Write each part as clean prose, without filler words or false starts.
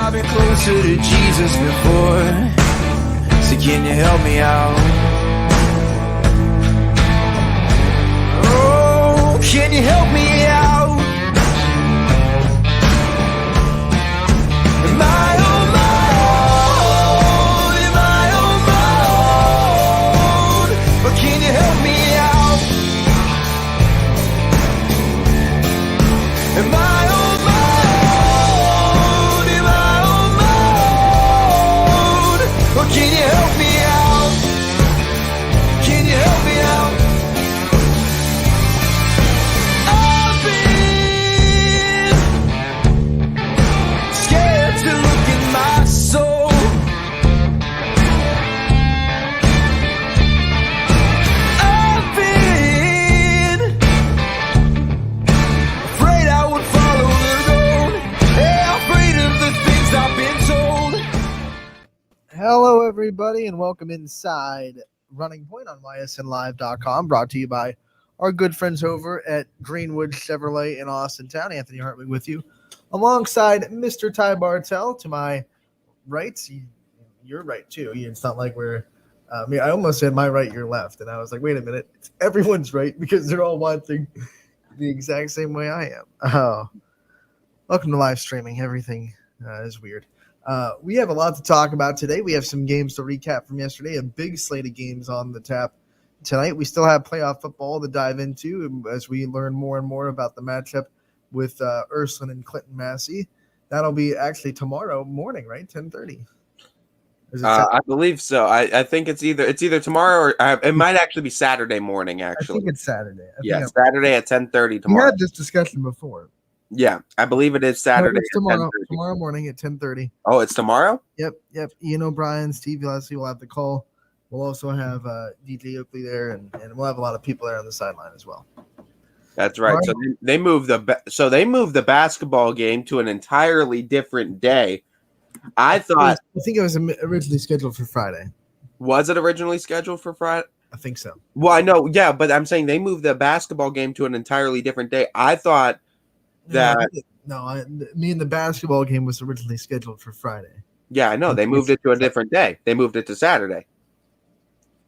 I've been closer to Jesus before. So can you help me out? Oh, can you help me out? Am I on my own? Am I on my own? But can you help me out? Am I on my own? Am I on my own? Or can you help me out? Can you help me out? I've been scared to look in my soul. I've been afraid I would follow the road. Yeah, afraid of the things I've been told. Hello, everybody, and welcome inside Running Point on ysnlive.com, brought to you by our good friends over at Greenwood Chevrolet in Austintown. Anthony Hartwig with you, alongside Mr. Ty Bartell to my right. You're right, too. It's not like we're I almost said my right, your left, and I was like, wait a minute. It's everyone's right because they're all watching the exact same way I am. Oh, welcome to live streaming. Everything is weird. We have a lot to talk about today. We have some games to recap from yesterday, a big slate of games on the tap tonight. We still have playoff football to dive into as we learn more and more about the matchup with Ursuline and Clinton Massey. That'll be actually tomorrow morning, right? 10:30. I believe so. I think it's either tomorrow or it might actually be Saturday morning. Actually, I think it's Saturday. Saturday at 10:30 tomorrow. We had this discussion before. Yeah, I believe it is Saturday. It's tomorrow morning at 10:30. Oh, it's tomorrow? Yep. Ian O'Brien, Steve Leslie will have the call. We'll also have DJ Oakley there, and we'll have a lot of people there on the sideline as well. That's right. So they moved the basketball game to an entirely different day. I think it was originally scheduled for Friday. Was it originally scheduled for Friday? I think so. Well, I know, yeah, but I'm saying they moved the basketball game to an entirely different day. I thought that me and the basketball game was originally scheduled for Friday. Yeah, I know. They moved it to a different day. They moved it to Saturday.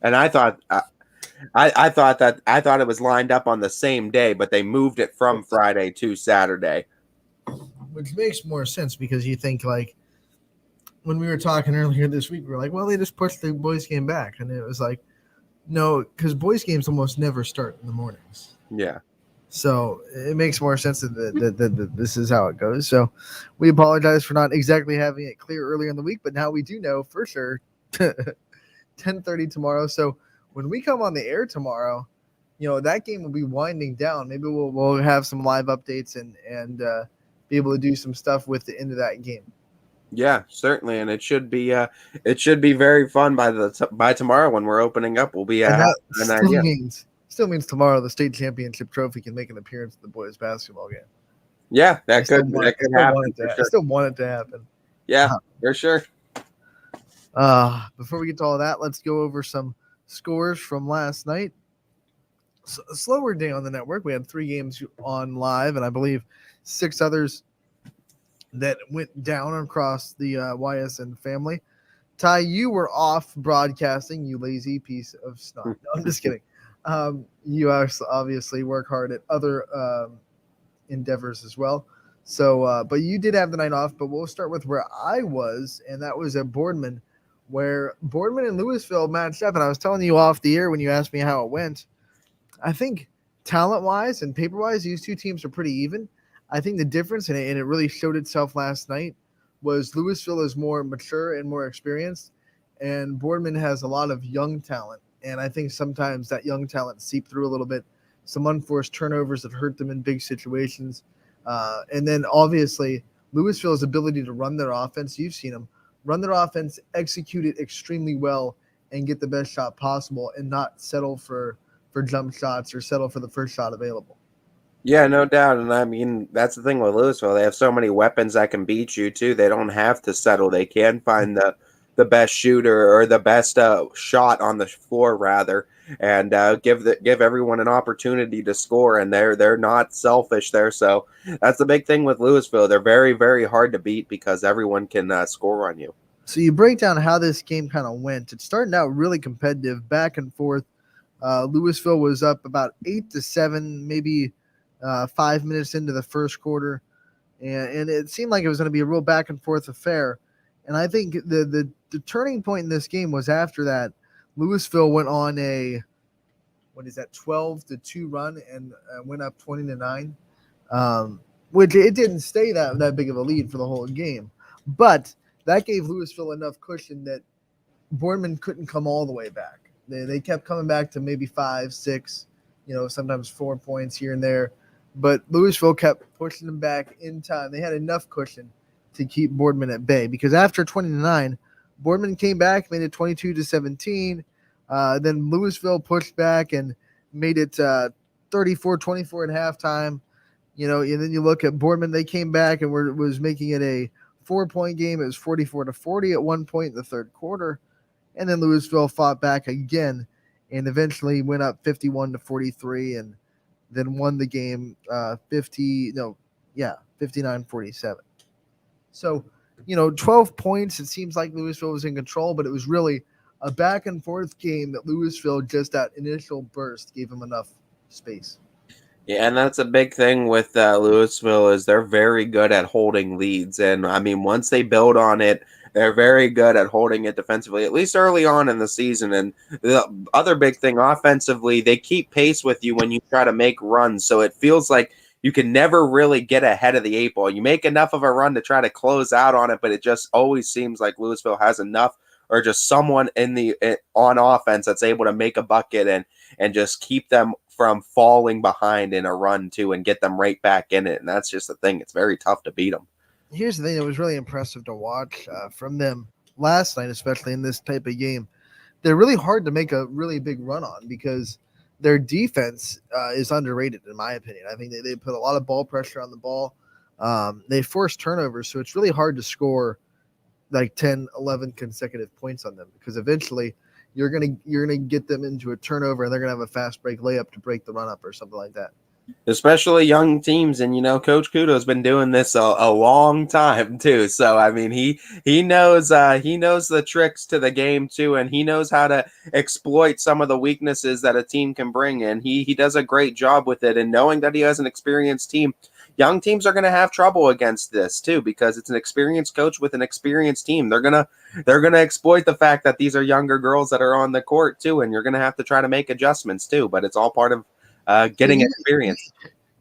And I thought I thought it was lined up on the same day, but they moved it from Friday to Saturday. Which makes more sense because you think, like, when we were talking earlier this week, we were like, well, they just pushed the boys game back. And it was like, no, because boys games almost never start in the mornings. Yeah. So it makes more sense that this is how it goes. So we apologize for not exactly having it clear earlier in the week, but now we do know for sure 10:30 tomorrow. So when we come on the air tomorrow, that game will be winding down. Maybe we'll have some live updates and be able to do some stuff with the end of that game. Yeah, certainly, and it should be very fun by tomorrow when we're opening up. We'll be Still means tomorrow the state championship trophy can make an appearance at the boys basketball game. Yeah, that could happen. I still want it to happen. Yeah, for sure. Before we get to all that, let's go over some scores from last night. A slower day on the network. We had 3 games on live, and I believe 6 others that went down across the YSN family. Ty, you were off broadcasting, you lazy piece of snot. No, I'm just kidding. You obviously work hard at other endeavors as well. So, but you did have the night off, but we'll start with where I was, and that was at Boardman, where Boardman and Lowesville matched up. And I was telling you off the air when you asked me how it went. I think talent-wise and paper-wise, these two teams are pretty even. I think the difference, and it really showed itself last night, was Lowesville is more mature and more experienced, and Boardman has a lot of young talent. And I think sometimes that young talent seep through a little bit. Some unforced turnovers that hurt them in big situations. And then obviously Lowesville's ability to run their offense, you've seen them, run their offense, execute it extremely well, and get the best shot possible and not settle for jump shots or settle for the first shot available. Yeah, no doubt. And I mean, that's the thing with Lowesville. They have so many weapons that can beat you too. They don't have to settle. They can find the best shooter or the best shot on the floor rather. and give everyone an opportunity to score. And they're not selfish there. So that's the big thing with Louisville. They're very, very hard to beat because everyone can score on you. So you break down how this game kind of went. It started out really competitive, back and forth. Louisville was up about 8-7, maybe 5 minutes into the first quarter, and it seemed like it was going to be a real back and forth affair. And I think the turning point in this game was after that. Louisville went on a 12-2 run and went up 20-9, which it didn't stay that big of a lead for the whole game, but that gave Louisville enough cushion that Boardman couldn't come all the way back. They kept coming back to maybe 5, 6, sometimes 4 points here and there. But Louisville kept pushing them back in time. They had enough cushion to keep Boardman at bay because after 20-9, Boardman came back, made it 22-17. Then Louisville pushed back and made it 34-24 at halftime. And then you look at Boardman, they came back and was making it a 4-point game. It was 44-40 at one point in the third quarter. And then Louisville fought back again and eventually went up 51-43 and then won the game 59-47. So, 12 points. It seems like Louisville was in control, but it was really a back and forth game that Louisville, just that initial burst, gave them enough space. Yeah, and that's a big thing with Louisville is they're very good at holding leads. And, I mean, once they build on it, they're very good at holding it defensively, at least early on in the season. And the other big thing offensively, they keep pace with you when you try to make runs. So it feels like you can never really get ahead of the 8 ball. You make enough of a run to try to close out on it, but it just always seems like Louisville has enough or just someone on offense that's able to make a bucket and just keep them from falling behind in a run too and get them right back in it. And that's just the thing. It's very tough to beat them. Here's the thing that was really impressive to watch from them last night, especially in this type of game. They're really hard to make a really big run on because their defense is underrated, in my opinion. I think they put a lot of ball pressure on the ball. They force turnovers, so it's really hard to score like 10, 11 consecutive points on them because eventually you're gonna get them into a turnover and they're gonna have a fast break layup to break the run up or something like that. Especially young teams, and Coach Kudo's been doing this a long time too. So I mean, he knows the tricks to the game too, and he knows how to exploit some of the weaknesses that a team can bring in. He does a great job with it, and knowing that he has an experienced team, young teams are going to have trouble against this too because it's an experienced coach with an experienced team. They're gonna exploit the fact that these are younger girls that are on the court too, and you're going to have to try to make adjustments too. But it's all part of getting experience.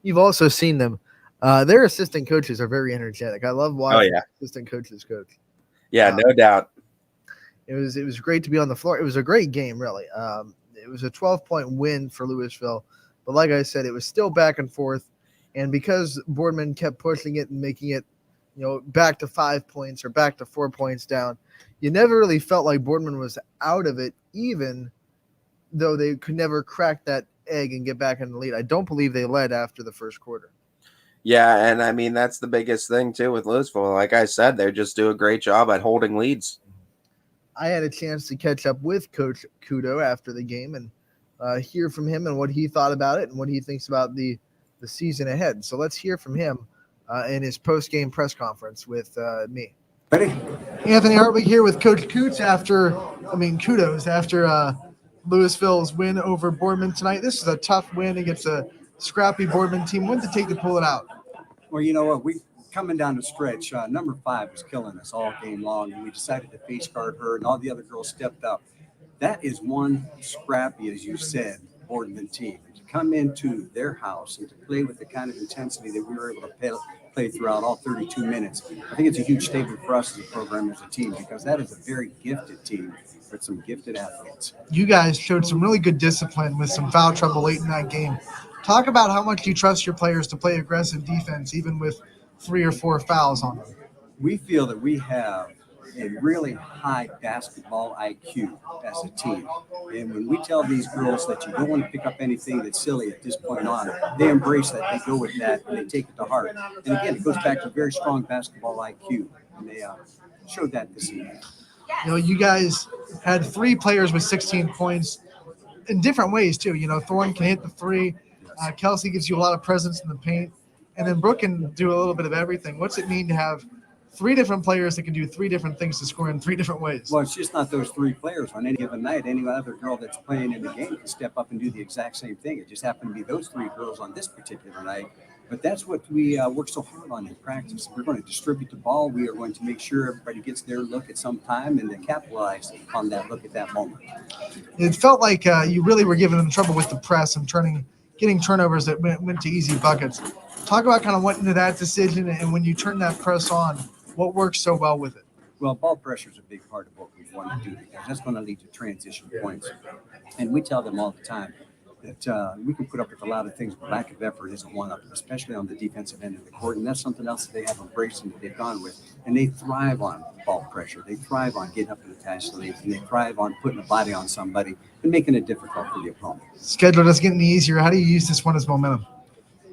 You've also seen them. Their assistant coaches are very energetic. I love watching assistant coaches coach. Yeah, no doubt. It was great to be on the floor. It was a great game, really. It was a 12-point win for Louisville. But like I said, it was still back and forth. And because Boardman kept pushing it and making it, back to 5 points or back to 4 points down, you never really felt like Boardman was out of it, even though they could never crack that egg and get back in the lead. I don't believe they led after the first quarter. Yeah, and I mean, that's the biggest thing too with Louisville. Like I said, they just do a great job at holding leads. I had a chance to catch up with Coach Kudo after the game and hear from him and what he thought about it and what he thinks about the season ahead. So let's hear from him in his post-game press conference with me. Ready? Anthony Hartwig here with Coach Kudos after Louisville's win over Boardman tonight. This is a tough win against a scrappy Boardman team. What did it take to pull it out? Well, you know what? We coming down the stretch. Number 5 was killing us all game long, and we decided to face guard her, and all the other girls stepped up. That is one scrappy, as you said, Boardman team. To come into their house and to play with the kind of intensity that we were able to play throughout all 32 minutes, I think it's a huge statement for us as a program, as a team, because that is a very gifted team with some gifted athletes. You guys showed some really good discipline with some foul trouble late in that game. Talk about how much you trust your players to play aggressive defense, even with 3 or 4 fouls on them. We feel that we have a really high basketball IQ as a team. And when we tell these girls that you don't want to pick up anything that's silly at this point on, they embrace that, they go with that, and they take it to heart. And again, it goes back to a very strong basketball IQ, and they showed that this evening. You guys had 3 players with 16 points. in different ways too. Thorne can hit the three. Kelsey gives you a lot of presence in the paint, and then Brooke can do a little bit of everything. What's it mean to have three different players that can do three different things to score in three different ways? Well, it's just not those three players. On any given night, any other girl that's playing in the game can step up and do the exact same thing. It just happened to be those three girls on this particular night. But that's what we work so hard on in practice. We're going to distribute the ball. We are going to make sure everybody gets their look at some time and then capitalize on that look at that moment. It felt like you really were giving them trouble with the press and getting turnovers that went to easy buckets. Talk about kind of what into that decision, and when you turn that press on, what works so well with it? Well, ball pressure is a big part of what we want to do because that's going to lead to transition points. And we tell them all the time that we can put up with a lot of things, but lack of effort isn't one of them, especially on the defensive end of the court. And that's something else that they have embraced and that they've gone with. And they thrive on ball pressure. They thrive on getting up in the attached leads, and they thrive on putting a body on somebody and making it difficult for the opponent. Schedule doesn't get any easier. How do you use this one as momentum?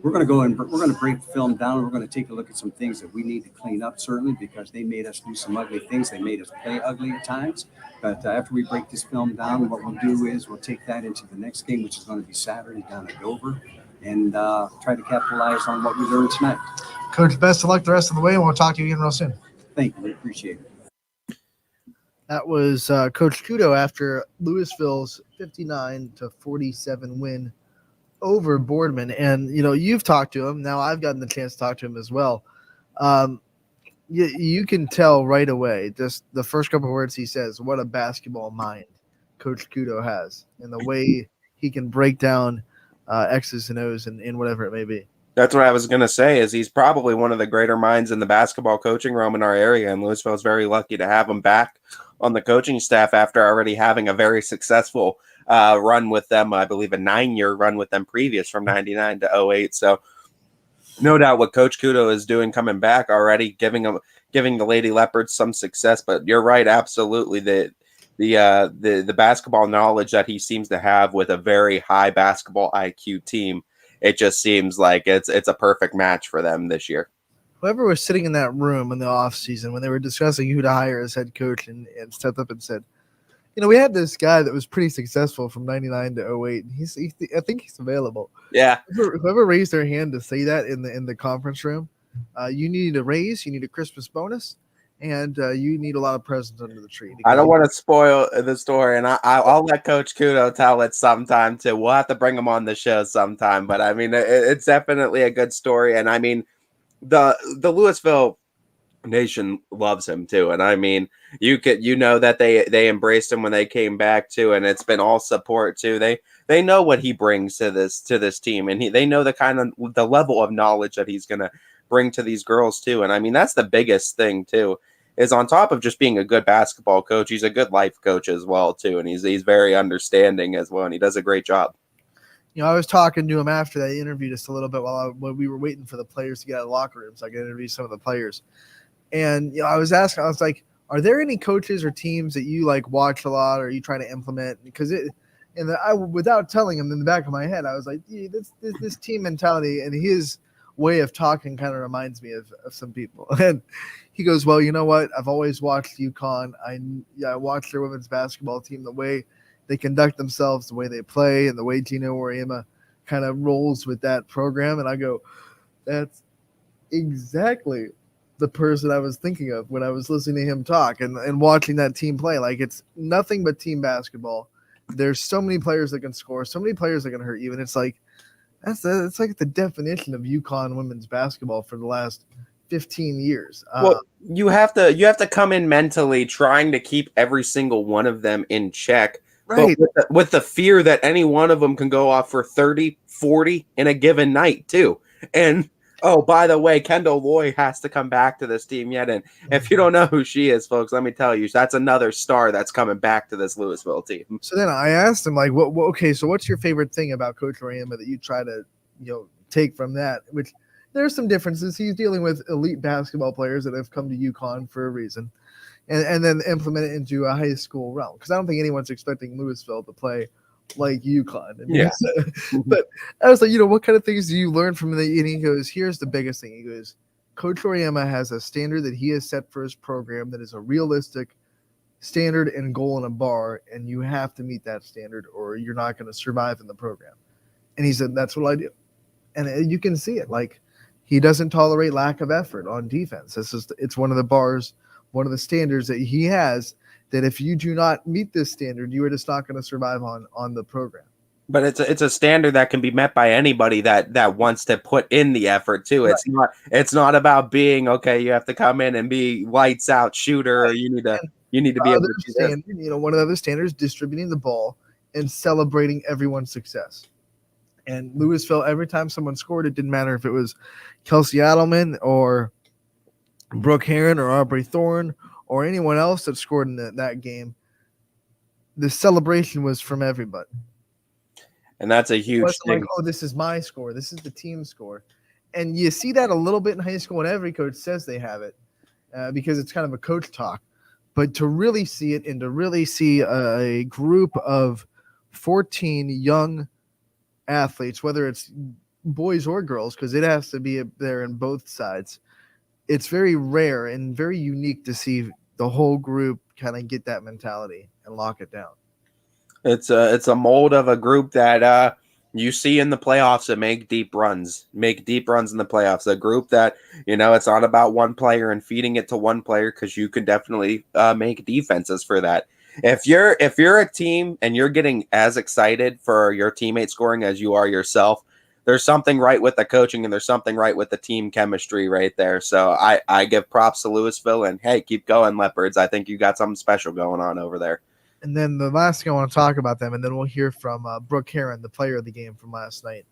We're going to go and we're going to break the film down. And we're going to take a look at some things that we need to clean up, certainly, because they made us do some ugly things. They made us play ugly at times. But after we break this film down, what we'll do is we'll take that into the next game, which is going to be Saturday down at Dover, and try to capitalize on what we learned tonight. Coach, best of luck the rest of the way, and we'll talk to you again real soon. Thank you. We appreciate it. That was Coach Kudo after Louisville's 59-47 win over Boardman. And, you've talked to him. Now I've gotten the chance to talk to him as well. You can tell right away, just the first couple of words he says, what a basketball mind Coach Kudo has, and the way he can break down X's and O's and whatever it may be. That's what I was going to say, is he's probably one of the greater minds in the basketball coaching realm in our area, and Louisville is very lucky to have him back on the coaching staff after already having a very successful run with them. I believe a 9-year run with them previous from 99 to 08. So no doubt what Coach Kudo is doing coming back already, giving the Lady Leopards some success. But you're right, absolutely. The basketball knowledge that he seems to have with a very high basketball IQ team, it just seems like it's a perfect match for them this year. Whoever was sitting in that room in the offseason when they were discussing who to hire as head coach and stepped up and said, we had this guy that was pretty successful from 99 to 08. And I think he's available. Yeah. Whoever raised their hand to say that in the conference room, you need a raise, you need a Christmas bonus, and you need a lot of presents under the tree. I don't want to spoil the story, and I'll let Coach Kudo tell it sometime too. We'll have to bring him on the show sometime. But I mean, it's definitely a good story, and I mean, the Louisville nation loves him too, and I mean, that they embraced him when they came back too, and it's been all support too. They know what he brings to this team, and they know the level of knowledge that he's gonna bring to these girls too. And I mean, that's the biggest thing too, is on top of just being a good basketball coach, he's a good life coach as well too, and he's very understanding as well, and he does a great job. I was talking to him after that interview just a little bit while we were waiting for the players to get out of the locker room so I could interview some of the players. And I was like, are there any coaches or teams that you watch a lot or you try to implement? Because without telling him in the back of my head, I was like, this team mentality and his way of talking kind of reminds me of some people. And he goes, well, you know what? I've always watched UConn. I watched their women's basketball team, the way they conduct themselves, the way they play, and the way Gino Oriema kind of rolls with that program. And I go, that's exactly the person I was thinking of when I was listening to him talk and watching that team play. It's nothing but team basketball. There's so many players that can score, so many players that can hurt you. And it's it's the definition of UConn women's basketball for the last 15 years. Well, you have to come in mentally trying to keep every single one of them in check. Right. But with the fear that any one of them can go off for 30, 40 in a given night too. And oh, by the way, Kendall Loy has to come back to this team yet. And if you don't know who she is, folks, let me tell you, that's another star that's coming back to this Louisville team. So then I asked him, so what's your favorite thing about Coach Oriema that you try to, take from that? Which there's some differences. He's dealing with elite basketball players that have come to UConn for a reason, and then implement it into a high school realm. Because I don't think anyone's expecting Louisville to play like UConn. Yeah. But I was like, what kind of things do you learn from the? And he goes, here's the biggest thing. He goes, Coach Oriema has a standard that he has set for his program that is a realistic standard and goal in a bar, and you have to meet that standard or you're not going to survive in the program. And he said, that's what I do. And you can see it. Like, he doesn't tolerate lack of effort on defense. It's one of the bars, one of the standards that he has, that if you do not meet this standard, you are just not going to survive on the program. But it's a standard that can be met by anybody that wants to put in the effort too. Right. It's not about being okay. You have to come in and be lights out shooter. Right. Or you need to be able to do standard, one of the other standards, distributing the ball and celebrating everyone's success. And Louisville, every time someone scored, it didn't matter if it was Kelsey Adelman or Brooke Heron or Aubrey Thorne or anyone else that scored in that game. The celebration was from everybody. And that's a huge thing. Like, oh, this is my score. This is the team score. And you see that a little bit in high school, and every coach says they have it because it's kind of a coach talk. But to really see it and to really see a group of 14 young athletes, whether it's boys or girls, because it has to be there in both sides, it's very rare and very unique to see the whole group kind of get that mentality and lock it down. It's a mold of a group that you see in the playoffs that make deep runs in the playoffs. A group that, it's not about one player and feeding it to one player, because you can definitely make defenses for that. If you're a team and you're getting as excited for your teammate scoring as you are yourself, there's something right with the coaching and there's something right with the team chemistry right there. So I give props to Louisville, and hey, keep going, Leopards. I think you got something special going on over there. And then the last thing I want to talk about them, and then we'll hear from Brooke Heron, the player of the game from last night.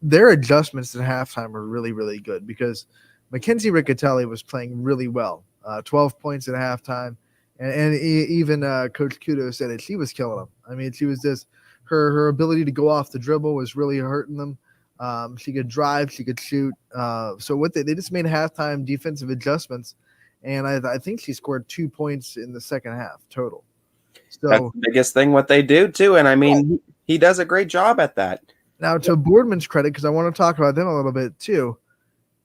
Their adjustments at halftime are really, really good, because Mackenzie Riccatelli was playing really well. 12 points at halftime. And even Coach Kudo said it. She was killing them. I mean, she was just her ability to go off the dribble was really hurting them. She could drive, she could shoot. So what they just made halftime defensive adjustments, and I think she scored 2 points in the second half total. So that's the biggest thing what they do too, and I mean he does a great job at that. Now, to Boardman's credit, because I want to talk about them a little bit too,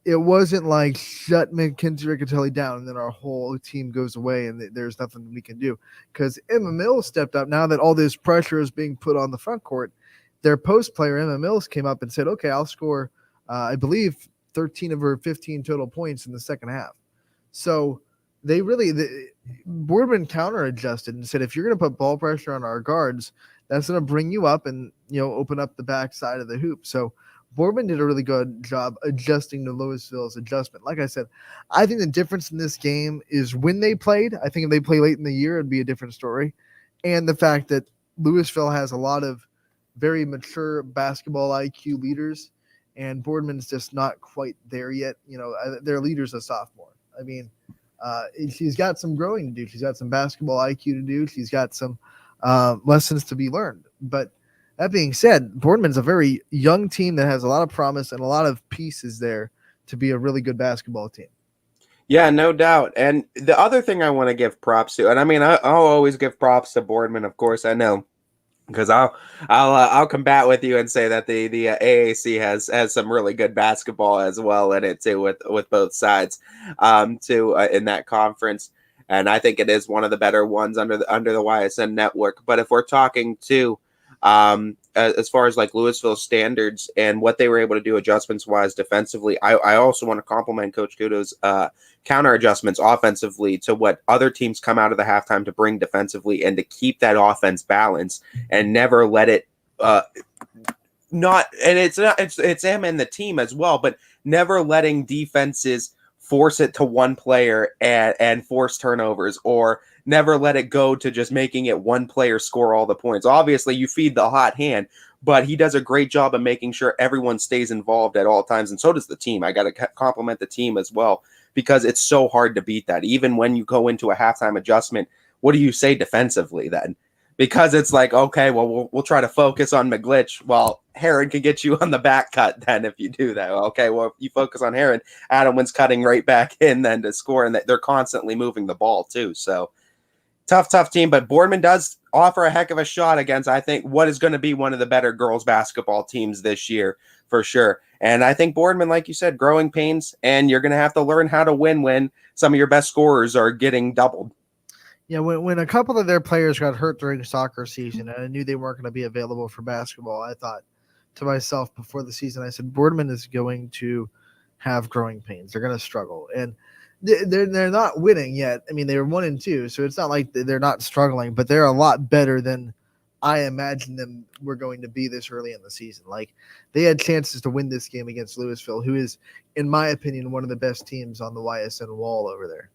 it wasn't like shut Mackenzie Riccatelli down and then our whole team goes away and there's nothing we can do. Because Emma Mills stepped up. Now that all this pressure is being put on the front court, their post player, Emma Mills, came up and said, okay, I'll score, I believe, 13 of her 15 total points in the second half. So Boardman counter-adjusted and said, if you're going to put ball pressure on our guards, that's going to bring you up and, open up the back side of the hoop. So Boardman did a really good job adjusting to Louisville's adjustment. Like I said, I think the difference in this game is when they played. I think if they play late in the year, it'd be a different story. And the fact that Louisville has a lot of very mature basketball IQ leaders, and Boardman's just not quite there yet. Their leader's a sophomore. I mean, she's got some growing to do. She's got some basketball IQ to do. She's got some lessons to be learned. But that being said, Boardman's a very young team that has a lot of promise and a lot of pieces there to be a really good basketball team. Yeah, no doubt. And the other thing I want to give props to, and I mean, I'll always give props to Boardman, of course, I know, because I'll combat with you and say that the AAC has some really good basketball as well in it too, with both sides in that conference. And I think it is one of the better ones under the YSN network. But if we're talking too, as far as like Louisville standards and what they were able to do adjustments wise defensively, I also want to compliment Coach Kudo's counter adjustments offensively to what other teams come out of the halftime to bring defensively, and to keep that offense balanced and never let it it's him and the team as well, but never letting defenses force it to one player and force turnovers, or never let it go to just making it one player score all the points. Obviously, you feed the hot hand, but he does a great job of making sure everyone stays involved at all times, and so does the team. I got to compliment the team as well, because it's so hard to beat that. Even when you go into a halftime adjustment, what do you say defensively then? Because it's like, okay, well, we'll try to focus on McGlitch. Well, Heron can get you on the back cut then if you do that. Okay, well, if you focus on Heron, Adelman's cutting right back in then to score, and they're constantly moving the ball too. So tough team, but Boardman does offer a heck of a shot against, I think, what is going to be one of the better girls basketball teams this year for sure. And I think Boardman, like you said, growing pains, and you're going to have to learn how to win when some of your best scorers are getting doubled. Yeah, when a couple of their players got hurt during soccer season and I knew they weren't going to be available for basketball, I thought to myself before the season, I said, Boardman is going to have growing pains. They're going to struggle. And they're not winning yet. I mean, they were 1-2, so it's not like they're not struggling, but they're a lot better than I imagined them were going to be this early in the season. Like, they had chances to win this game against Louisville, who is, in my opinion, one of the best teams on the YSN wall over there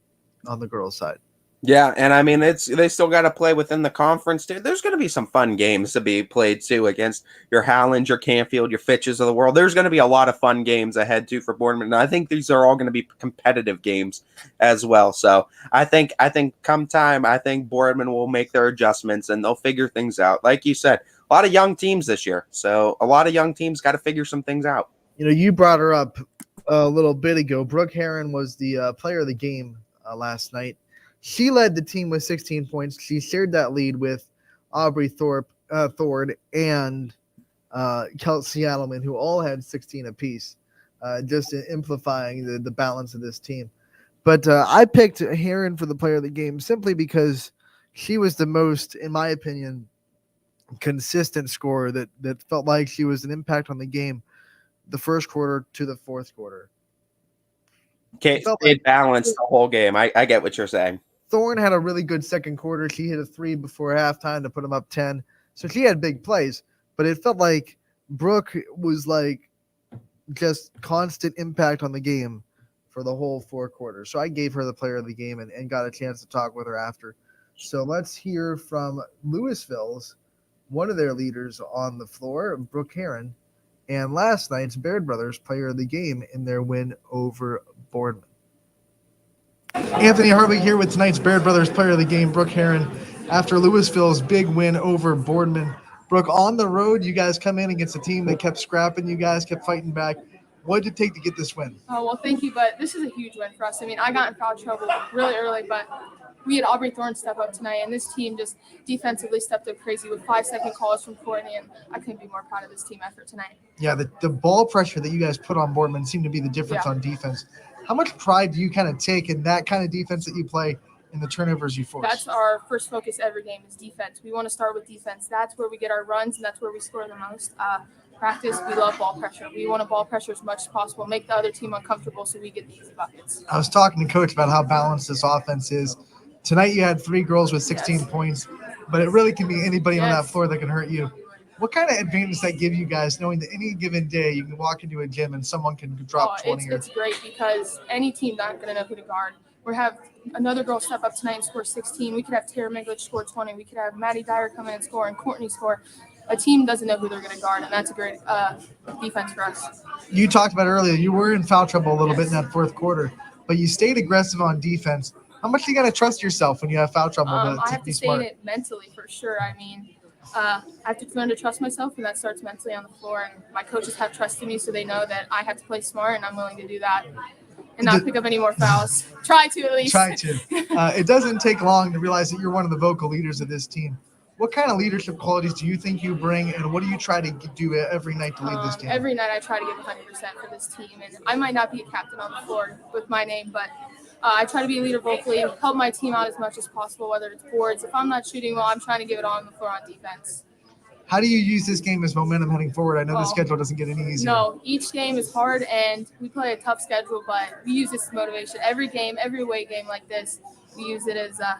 on the girls' side. Yeah, and I mean they still got to play within the conference too. There's going to be some fun games to be played too against your Howlands, your Canfield, your Fitches of the world. There's going to be a lot of fun games ahead too for Boardman. And I think these are all going to be competitive games as well. So I think come time, I think Boardman will make their adjustments and they'll figure things out. Like you said, a lot of young teams this year. So a lot of young teams got to figure some things out. You know, you brought her up a little bit ago. Brooke Heron was the player of the game last night. She led the team with 16 points. She shared that lead with Aubrey Thord and Kelsey Adelman, who all had 16 apiece, just amplifying the balance of this team. But I picked Heron for the player of the game simply because she was the most, in my opinion, consistent scorer that felt like she was an impact on the game the first quarter to the fourth quarter. It balanced the whole game. I get what you're saying. Thorne had a really good second quarter. She hit a 3 before halftime to put them up 10. So she had big plays, but it felt like Brooke was like just constant impact on the game for the whole 4 quarters. So I gave her the player of the game and got a chance to talk with her after. So let's hear from Louisville's, one of their leaders on the floor, Brooke Heron, and last night's Baird Brothers player of the game in their win over Boardman. Anthony Hartley here with tonight's Baird Brothers player of the game, Brooke Heron, after Louisville's big win over Boardman. Brooke, on the road, you guys come in against a team that kept scrapping. You guys kept fighting back. What did it take to get this win? Oh, well, thank you, but this is a huge win for us. I mean, I got in foul trouble really early, but we had Aubrey Thorne step up tonight, and this team just defensively stepped up crazy with 5-second calls from Courtney, and I couldn't be more proud of this team effort tonight. Yeah, the ball pressure that you guys put on Boardman seemed to be the difference on defense. How much pride do you kind of take in that kind of defense that you play and the turnovers you force? That's our first focus every game is defense. We want to start with defense. That's where we get our runs, and that's where we score the most. Practice, we love ball pressure. We want to ball pressure as much as possible, make the other team uncomfortable so we get the easy buckets. I was talking to Coach about how balanced this offense is. Tonight you had 3 girls with 16 points, but it really can be anybody on that floor that can hurt you. What kind of advantage does that give you guys, knowing that any given day you can walk into a gym and someone can drop 20? It's great because any team not going to know who to guard. We have another girl step up tonight and score 16. We could have Tara Miglic score 20. We could have Maddie Dyer come in and score and Courtney score. A team doesn't know who they're going to guard, and that's a great defense for us. You talked about earlier, you were in foul trouble a little bit in that fourth quarter, but you stayed aggressive on defense. How much do you got to trust yourself when you have foul trouble? I have to stay in it mentally for sure. I mean, I have to learn to trust myself, and that starts mentally on the floor. And my coaches have trusted me, so they know that I have to play smart, and I'm willing to do that and not pick up any more fouls. Try to, at least. Try to. It doesn't take long to realize that you're one of the vocal leaders of this team. What kind of leadership qualities do you think you bring, and what do you try to do every night to lead this team? Every night I try to give 100% for this team, and I might not be a captain on the floor with my name, but I try to be a leader vocally, help my team out as much as possible, whether it's boards. If I'm not shooting well, I'm trying to give it all on the floor on defense. How do you use this game as momentum heading forward? I know the schedule doesn't get any easier. No, each game is hard, and we play a tough schedule, but we use this as motivation. Every game, every away game like this, we use it as a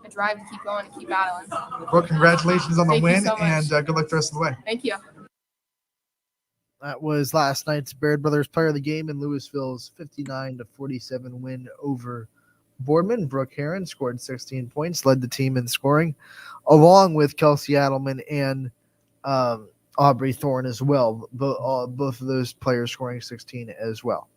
drive to keep going and keep battling. Well, congratulations on the win, so and good luck the rest of the way. Thank you. That was last night's Baird Brothers player of the game in Louisville's 59-47 win over Boardman. Brooke Heron scored 16 points, led the team in scoring, along with Kelsey Adelman and Aubrey Thorne as well. Both of those players scoring 16 as well.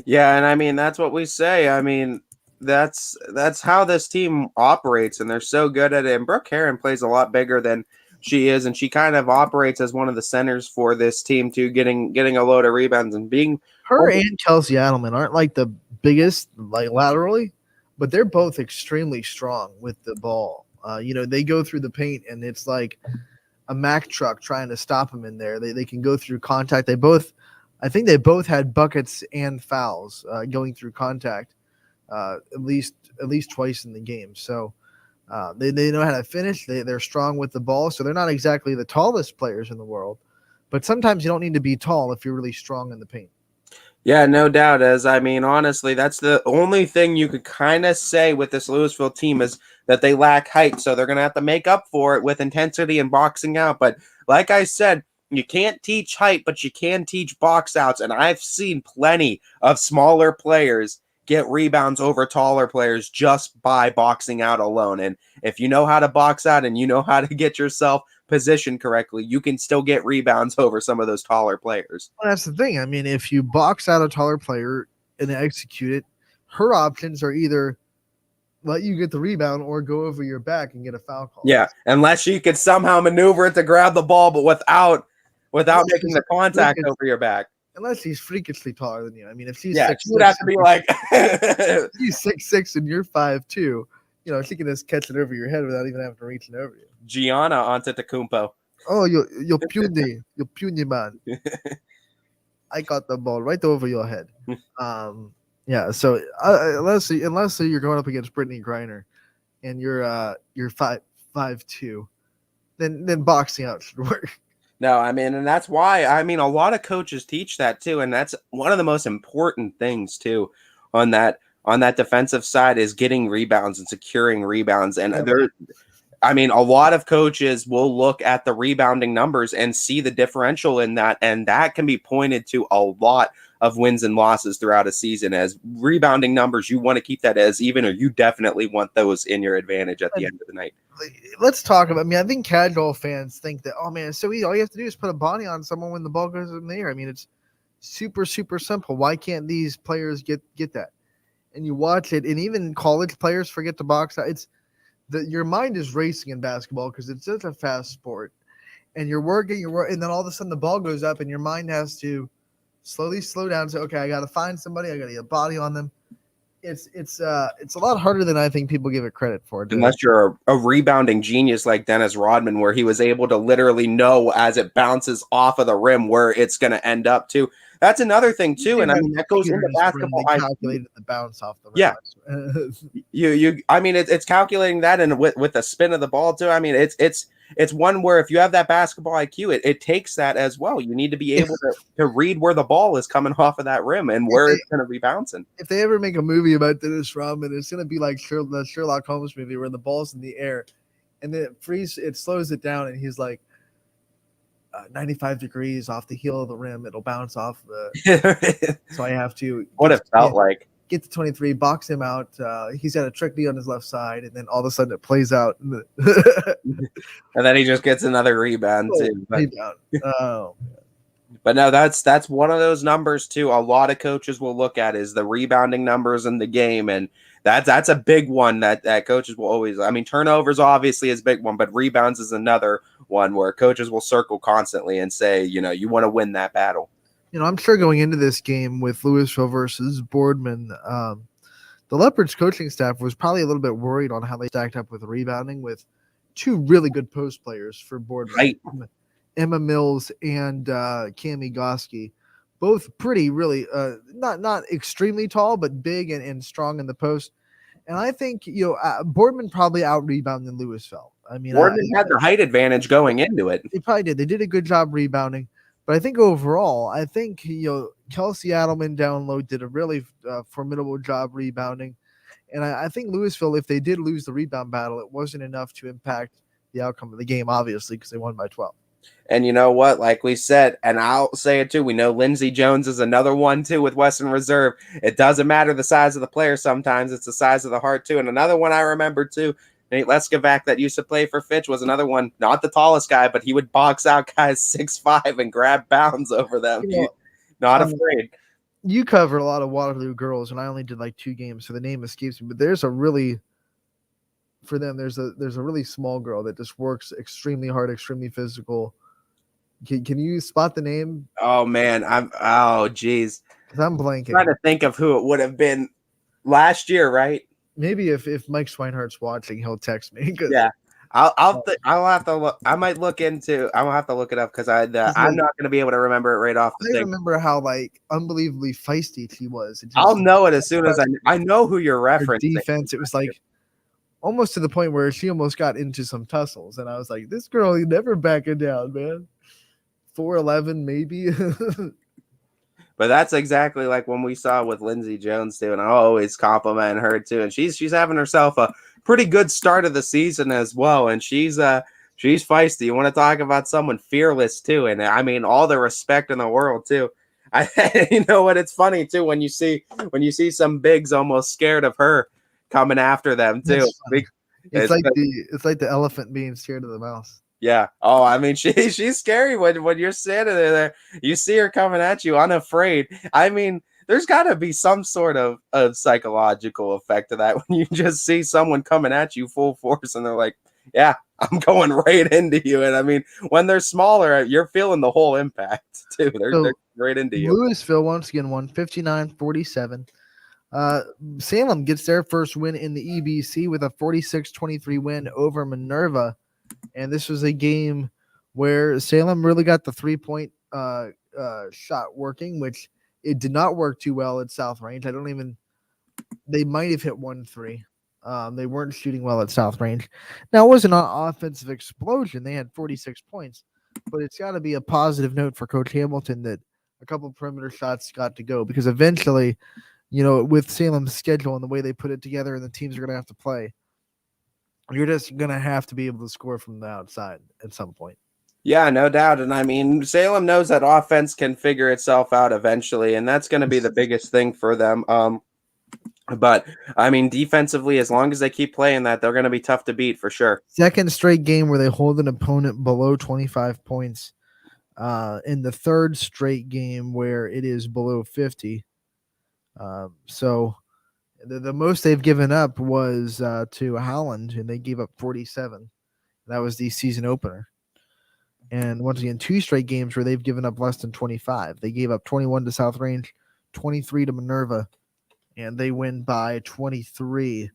Yeah, and I mean, that's what we say. I mean, that's how this team operates, and they're so good at it. And Brooke Heron plays a lot bigger than she is, and she kind of operates as one of the centers for this team too, getting a load of rebounds and being her and Kelsey Adelman aren't like the biggest like laterally, but they're both extremely strong with the ball. They go through the paint, and it's like a Mack truck trying to stop them in there. They can go through contact. I think they both had buckets and fouls going through contact. at least twice in the game. So they know how to finish. They're strong with the ball. So they're not exactly the tallest players in the world, but sometimes you don't need to be tall if you're really strong in the paint. Yeah, no doubt. Honestly, that's the only thing you could kind of say with this Louisville team is that they lack height. So they're going to have to make up for it with intensity and boxing out. But like I said, you can't teach height, but you can teach box outs. And I've seen plenty of smaller players get rebounds over taller players just by boxing out alone. And if you know how to box out and you know how to get yourself positioned correctly, you can still get rebounds over some of those taller players. Well, that's the thing. I mean, if you box out a taller player and execute it, her options are either let you get the rebound or go over your back and get a foul call. Yeah, unless she could somehow maneuver it to grab the ball, but without making the contact over your back. Unless she's freakishly taller than you. I mean, if she's she would have to be like she's 6'6" and you're 5'2", you know, she can just catch it over your head without even having to reach it over you. Gianna Antetokounmpo. Oh, you're puny man. I got the ball right over your head. Yeah. So unless you're going up against Brittany Griner, and you're 5'2", then boxing out should work. No, and that's why, a lot of coaches teach that too. And that's one of the most important things too on that defensive side is getting rebounds and securing rebounds. And a lot of coaches will look at the rebounding numbers and see the differential in that. And that can be pointed to a lot of wins and losses throughout a season as rebounding numbers. You want to keep that as even, or you definitely want those in your advantage at the end of the night. Let's talk about, I think casual fans think that, oh man, it's so easy. All you have to do is put a body on someone when the ball goes in the air. I mean, it's super, super simple. Why can't these players get that? And you watch it, and even college players forget to box out. Your mind is racing in basketball because it's such a fast sport, and you're working, and then all of a sudden the ball goes up, and your mind has to slowly slow down. Say, okay, I got to find somebody. I got to get a body on them. It's a lot harder than I think people give it credit for. Unless you're a rebounding genius like Dennis Rodman, where he was able to literally know as it bounces off of the rim where it's going to end up to. That's another thing too, and that goes into basketball. They calculated the bounce off the rim. Yeah, it's calculating that, and with the spin of the ball too. It's one where if you have that basketball IQ, it takes that as well. You need to be able to read where the ball is coming off of that rim and where it's going to be bouncing. If they ever make a movie about Dennis Rodman, it's going to be like the Sherlock Holmes movie where the ball's in the air, and then it slows it down, and he's like 95 degrees off the heel of the rim. It'll bounce off so I have to. What it felt like. Get to 23, box him out. He's got a trick knee on his left side, and then all of a sudden it plays out. And then he just gets another rebound too. But no, that's one of those numbers too. A lot of coaches will look at is the rebounding numbers in the game, and that's a big one that coaches will always. Turnovers obviously is a big one, but rebounds is another one where coaches will circle constantly and say, you want to win that battle. I'm sure going into this game with Louisville versus Boardman, the Leopards coaching staff was probably a little bit worried on how they stacked up with rebounding with two really good post players for Boardman. Right. Emma Mills and Cammie Goski, both pretty, really not extremely tall, but big and strong in the post. And I think Boardman probably out rebounded Louisville. Boardman had the height advantage going into it. They probably did. They did a good job rebounding. But I think overall, Kelsey Adelman down low did a really formidable job rebounding. And I think Louisville, if they did lose the rebound battle, it wasn't enough to impact the outcome of the game, obviously, because they won by 12. And you know what? Like we said, and I'll say it too, we know Lindsey Jones is another one too with Western Reserve. It doesn't matter the size of the player sometimes. It's the size of the heart too. And another one I remember too, Nate Leskovac that used to play for Fitch was another one, not the tallest guy, but he would box out guys 6'5" and grab bounds over them. Not afraid. You cover a lot of Waterloo girls, and I only did like 2 games, so the name escapes me. But there's a really small girl that just works extremely hard, extremely physical. Can you spot the name? Oh man, geez. I'm blanking. I'm trying to think of who it would have been last year, right? Maybe if Mike Schweinhart's watching, he'll text me. Yeah. I'll have to look. I might look into. I'll have to look it up because I'm not going to be able to remember it right off the I thing. remember how like unbelievably feisty she was. I'll know it as soon as I know who you're her referencing. defense. It was like almost to the point where she almost got into some tussles, and I was like, "This girl, you never backing down, man." 4'11", maybe. But that's exactly like when we saw with Lindsey Jones too, and I always compliment her too. And she's having herself a pretty good start of the season as well. And she's feisty. You want to talk about someone fearless too, and I mean all the respect in the world too. You know what? It's funny too when you see some bigs almost scared of her coming after them too. It's like the elephant being scared of the mouse. Yeah. Oh, I mean, she's scary when you're standing there. You see her coming at you unafraid. I mean, there's got to be some sort of psychological effect to that when you just see someone coming at you full force and they're like, yeah, I'm going right into you. And I mean, when they're smaller, you're feeling the whole impact too. They're right into you. Louisville once again won 59-47. Salem gets their first win in the EBC with a 46-23 win over Minerva. And this was a game where Salem really got the 3-point shot working, which it did not work too well at South Range. They might have hit 1-3. They weren't shooting well at South Range. Now, it wasn't an offensive explosion. They had 46 points, but it's got to be a positive note for Coach Hamilton that a couple perimeter shots got to go because eventually, with Salem's schedule and the way they put it together and the teams are going to have to play, you're just going to have to be able to score from the outside at some point. Yeah, no doubt. And I mean, Salem knows that offense can figure itself out eventually, and that's going to be the biggest thing for them. But I mean, defensively, as long as they keep playing that, they're going to be tough to beat for sure. Second straight game where they hold an opponent below 25 points. In the third straight game where it is below 50. So the most they've given up was to Howland, and they gave up 47. That was the season opener. And once again, two straight games where they've given up less than 25. They gave up 21 to South Range, 23 to Minerva, and they win by 23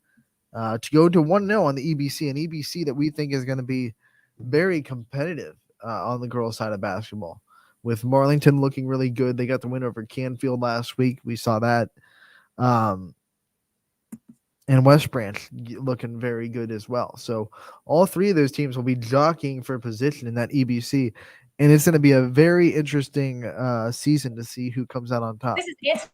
to go to 1-0 on the EBC, an EBC that we think is going to be very competitive on the girls' side of basketball. With Marlington looking really good. They got the win over Canfield last week. We saw that. And West Branch looking very good as well. So all three of those teams will be jockeying for position in that EBC. And it's going to be a very interesting season to see who comes out on top. This is it.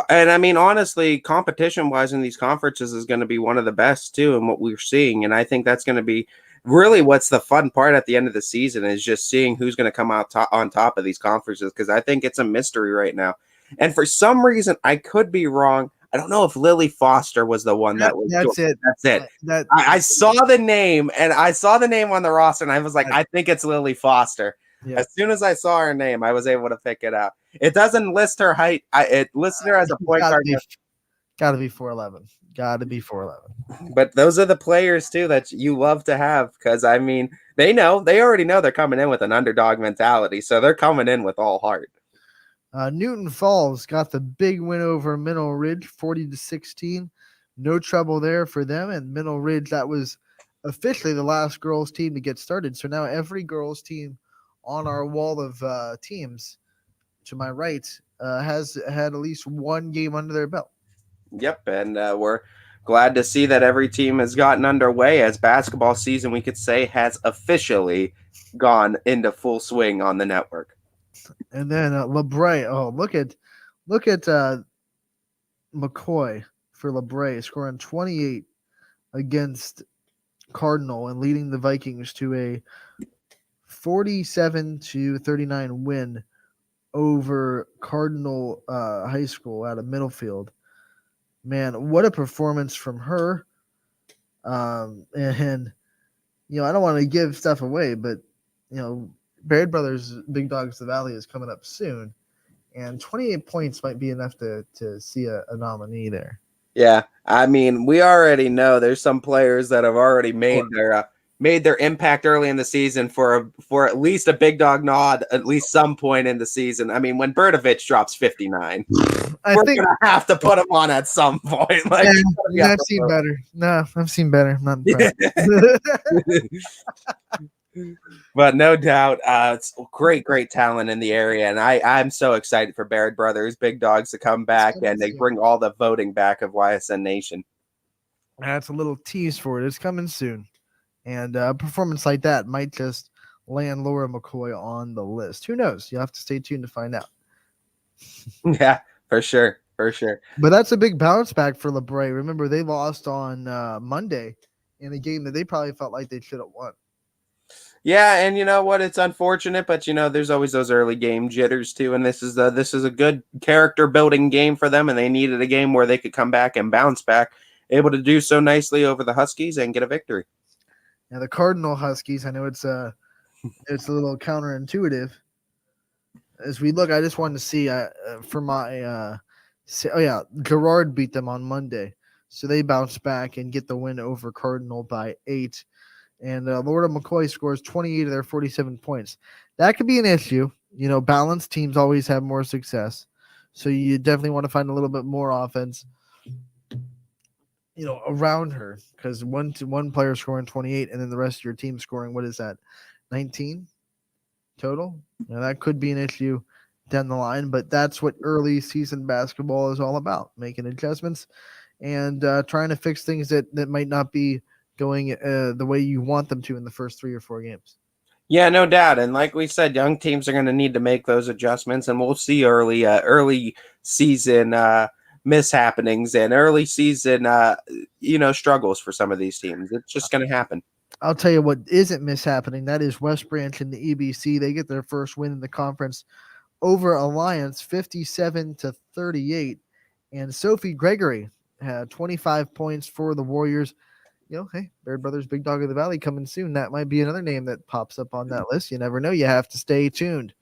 And I mean, honestly, competition-wise in these conferences is going to be one of the best too, and what we're seeing. And I think that's going to be really what's the fun part at the end of the season is just seeing who's going to come out on top of these conferences, because I think it's a mystery right now. And for some reason, I could be wrong. I don't know if Lily Foster was the one that was. That's it. That's it. I saw the name, and I saw the name on the roster, and I was like, I think it's Lily Foster. Yeah. As soon as I saw her name, I was able to pick it out. It doesn't list her height. It lists her as a point guard. Got to be 4'11". Got to be 4'11". But those are the players too that you love to have, because I mean, they already know they're coming in with an underdog mentality, so they're coming in with all heart. Newton Falls got the big win over Mineral Ridge, 40-16. No trouble there for them. And Mineral Ridge, that was officially the last girls' team to get started. So now every girls' team on our wall of teams to my right has had at least one game under their belt. Yep, and we're glad to see that every team has gotten underway as basketball season, we could say, has officially gone into full swing on the network. And then LeBray. Oh, look at McCoy for LeBray scoring 28 against Cardinal and leading the Vikings to a 47-39 win over Cardinal High School out of Middlefield. Man, what a performance from her. And I don't want to give stuff away, but Baird Brothers Big Dogs of the Valley is coming up soon, and 28 points might be enough to see a nominee there. Yeah, I mean, we already know there's some players that have already made made their impact early in the season for at least a big dog nod at least some point in the season. I mean, when Berdovich drops 59, I we're think gonna have to put him on at some point. Like, yeah, I've seen better. No, I've seen better. Not Yeah. impressed. But no doubt, it's great talent in the area, and I'm so excited for Baird Brothers Big Dogs to come back and they bring all the voting back of YSN Nation. That's a little tease for it. It's coming soon. And a performance like that might just land Laura McCoy on the list. Who knows? You'll have to stay tuned to find out. Yeah, for sure. But that's a big bounce back for LeBray. Remember, they lost on Monday in a game that they probably felt like they should have won. Yeah, and you know what? It's unfortunate, but there's always those early game jitters too. And this is a good character building game for them, and they needed a game where they could come back and bounce back, able to do so nicely over the Huskies and get a victory. Now the Cardinal Huskies, I know it's a little counterintuitive. As we look, I just wanted to see for my Gerard beat them on Monday, so they bounce back and get the win over Cardinal by 8. And Laura McCoy scores 28 of their 47 points. That could be an issue. Balanced teams always have more success, so you definitely want to find a little bit more offense around her, because one player scoring 28 and then the rest of your team scoring, what is that, 19 total? That could be an issue down the line, but that's what early season basketball is all about, making adjustments and trying to fix things that might not be going the way you want them to in the first 3 or 4 games. Yeah, no doubt. And like we said, young teams are going to need to make those adjustments, and we'll see early season mishappenings and early season struggles for some of these teams. It's just going to happen. I'll tell you what isn't mishappening. That is West Branch in the EBC. They get their first win in the conference over Alliance, 57-38. And Sophie Gregory had 25 points for the Warriors. Hey, Baird Brothers Big Dog of the Valley coming soon. That might be another name that pops up on that list. You never know. You have to stay tuned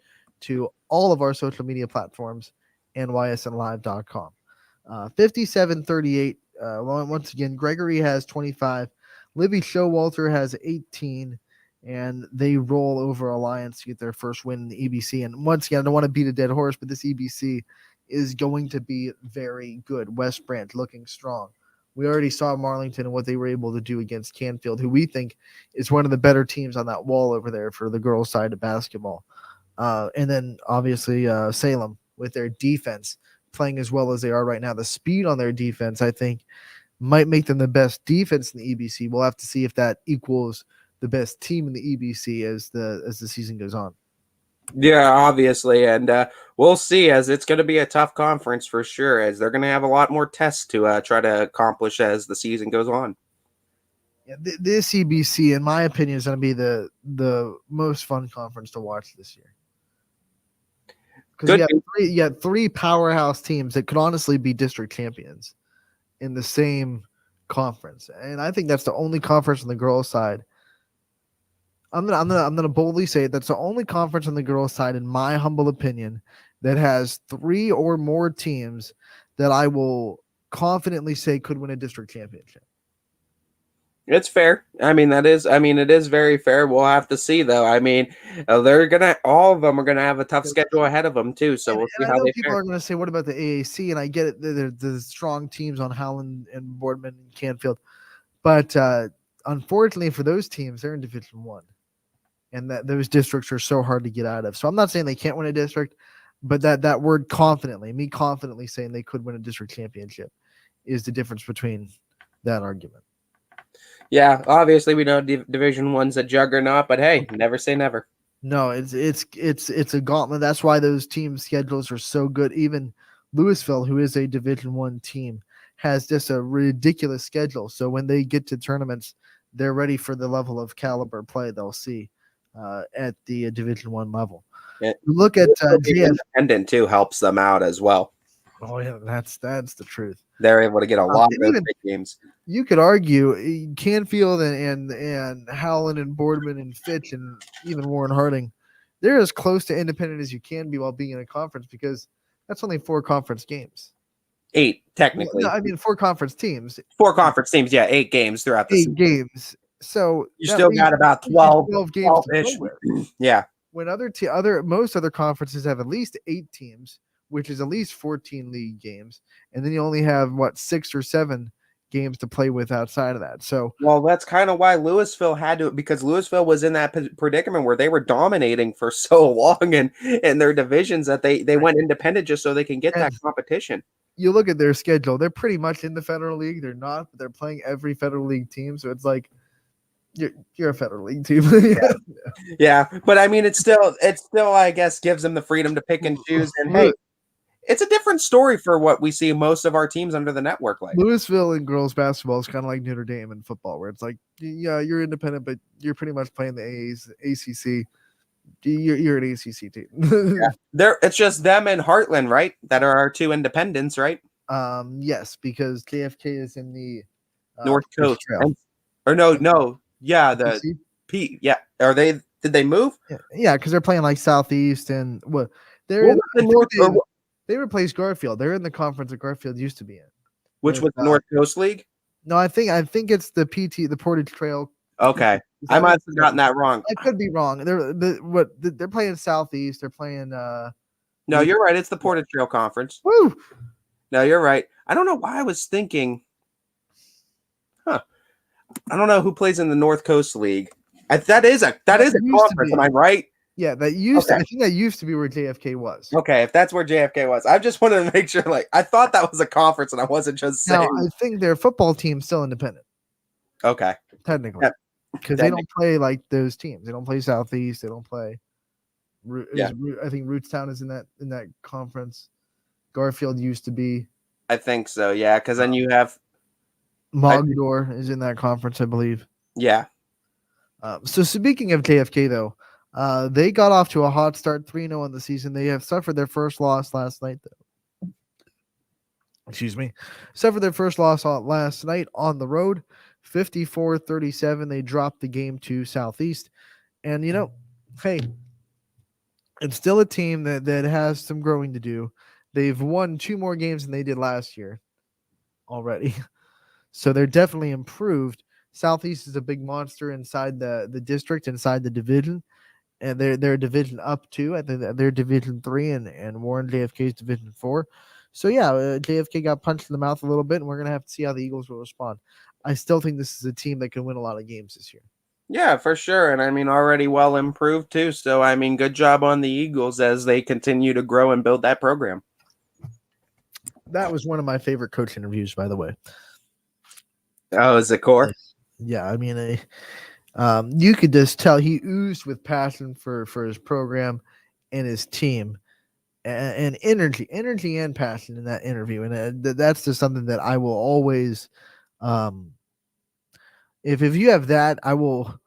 to all of our social media platforms and ysnlive.com. 57-38. Once again, Gregory has 25. Livy Showalter has 18, and they roll over Alliance to get their first win in the EBC. And once again, I don't want to beat a dead horse, but this EBC is going to be very good. West Branch looking strong. We already saw Marlington and what they were able to do against Canfield, who we think is one of the better teams on that wall over there for the girls' side of basketball. And then, obviously, Salem with their defense playing as well as they are right now. The speed on their defense, I think, might make them the best defense in the EBC. We'll have to see if that equals the best team in the EBC as the season goes on. Yeah, obviously, and we'll see, as it's going to be a tough conference for sure, as they're going to have a lot more tests to try to accomplish as the season goes on. Yeah, this EBC, in my opinion, is going to be the most fun conference to watch this year. Because you got three powerhouse teams that could honestly be district champions in the same conference, and I think that's the only conference on the girls' side. I'm gonna boldly say it. That's the only conference on the girls' side, in my humble opinion, that has 3 or more teams that I will confidently say could win a district championship. It's fair. It is very fair. We'll have to see, though. All of them are gonna have a tough schedule ahead of them too. So we'll see how they people fare. are going to say, "What about the AAC?" And I get it. The strong teams on Howland and Boardman and Canfield, but unfortunately for those teams, they're in Division I. And that those districts are so hard to get out of. So I'm not saying they can't win a district, but that word confidently saying they could win a district championship is the difference between that argument. Yeah, obviously we know Division I's a juggernaut, but hey, never say never. No, it's a gauntlet. That's why those team schedules are so good. Even Louisville, who is a Division I team, has just a ridiculous schedule. So when they get to tournaments, they're ready for the level of caliber play they'll see at the Division I level. Yeah. Look at independent too helps them out as well. Oh yeah, that's the truth. They're able to get a lot of those big games. You could argue Canfield and Howland and Boardman and Fitch and even Warren Harding, they're as close to independent as you can be while being in a conference, because that's only 4 conference games. 8 technically. No, 4 conference teams. 4 conference teams, yeah, 8 games throughout the season. 8 games. So You that still leaves got about 12 games 12 to play ish. with. Yeah. When most other conferences have at least 8 teams, which is at least 14 league games, and then you only have 6 or 7 games to play with outside of that. So Well, that's kind of why Louisville had to, because Louisville was in that predicament where they were dominating for so long in their divisions that they went independent just so they can get that And competition. you look at their schedule; they're pretty much in the Federal League. They're not, but they're playing every Federal League team. So it's like you're a Federal League team. Yeah, but I mean, it's still, I guess, gives them the freedom to pick and choose. And hey, it's a different story for what we see most of our teams under the network like. Louisville in girls basketball is kind of like Notre Dame in football, where it's like, yeah, you're independent, but you're pretty much playing the ACC. You're an ACC team. Yeah. It's just them and Heartland, right? That are our two independents, right? Yes, because JFK is in the North Coast. Trail. Or no. Yeah, the ACC? P. Yeah. Did they move? Yeah, because they're playing like Southeast and What was the North? They replaced Garfield. They're in the conference that Garfield used to be in. Which was the North Coast League? No, I think it's the the Portage Trail. Okay, I might have gotten that wrong. I could be wrong. They're playing Southeast. They're playing. No, you're right. It's the Portage Trail Conference. Woo! No, you're right. I don't know why I was thinking. I don't know who plays in the North Coast League. That is a conference. Am I right? Yeah, that used. I think that used to be where JFK was. Okay, if that's where JFK was, I just wanted to make sure. Like, I thought that was a conference, and I wasn't just saying. Now, I think their football team's still independent. Okay, technically, because they don't play like those teams. They don't play Southeast. They don't play. I think Rootstown is in that conference. Garfield used to be. I think so. Yeah, because then you have Mogdor is in that conference, I believe. Yeah. So speaking of JFK, though. They got off to a hot start, 3-0 on the season. They have suffered their first loss last night, though. Excuse me. Suffered their first loss last night on the road, 54-37. They dropped the game to Southeast. And, hey, it's still a team that has some growing to do. They've won 2 more games than they did last year already. So they're definitely improved. Southeast is a big monster inside the district, inside the division. And they're division up 2. I think they're division 3 and Warren JFK's division 4. So yeah, JFK got punched in the mouth a little bit, and we're gonna have to see how the Eagles will respond. I still think this is a team that can win a lot of games this year. Yeah, for sure. And I mean, already well improved too. So I mean, good job on the Eagles as they continue to grow and build that program. That was one of my favorite coach interviews, by the way. Oh, is it core? Yeah, I mean, you could just tell he oozed with passion for his program and his team, and energy and passion in that interview. And that's just something that I will always, if you have that, I will.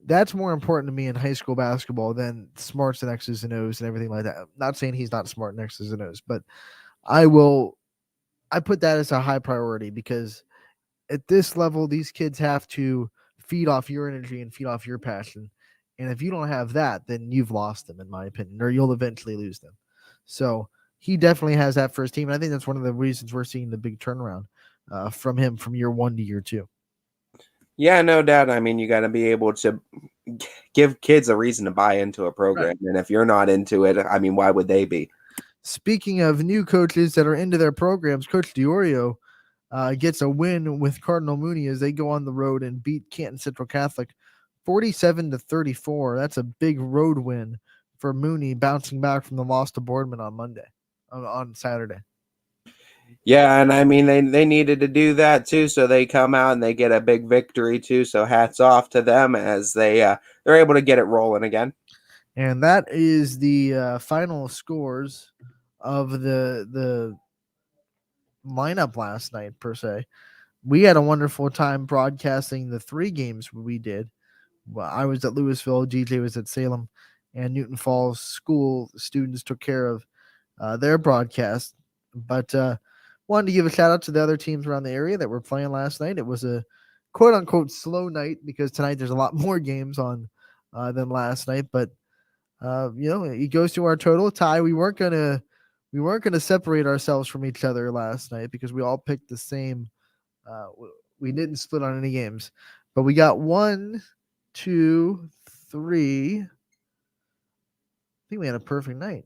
That's more important to me in high school basketball than smarts and X's and O's and everything like that. I'm not saying he's not smart in X's and O's, but I put that as a high priority because at this level, these kids have to feed off your energy and feed off your passion. And if you don't have that, then you've lost them, in my opinion, or you'll eventually lose them. So he definitely has that for his team. And I think that's one of the reasons we're seeing the big turnaround from him from year 1 to year 2. Yeah, no doubt. I mean, you got to be able to give kids a reason to buy into a program. Right. And if you're not into it, I mean, why would they be? Speaking of new coaches that are into their programs, Coach DiOrio gets a win with Cardinal Mooney as they go on the road and beat Canton Central Catholic 47-34. That's a big road win for Mooney, bouncing back from the loss to Boardman on Saturday. Yeah, and I mean they needed to do that too, so they come out and they get a big victory too. So hats off to them as they're able to get it rolling again. And that is the final scores of the lineup last night, per se. We had a wonderful time broadcasting the 3 games we did. Well, I was at Louisville, GJ was at Salem, and Newton Falls school students took care of their broadcast. But wanted to give a shout out to the other teams around the area that were playing last night. It was a quote unquote slow night because tonight there's a lot more games on than last night. But it goes to our total tie. We weren't gonna separate ourselves from each other last night because we all picked the same. We didn't split on any games, But we got 1, 2, 3. I think we had a perfect night.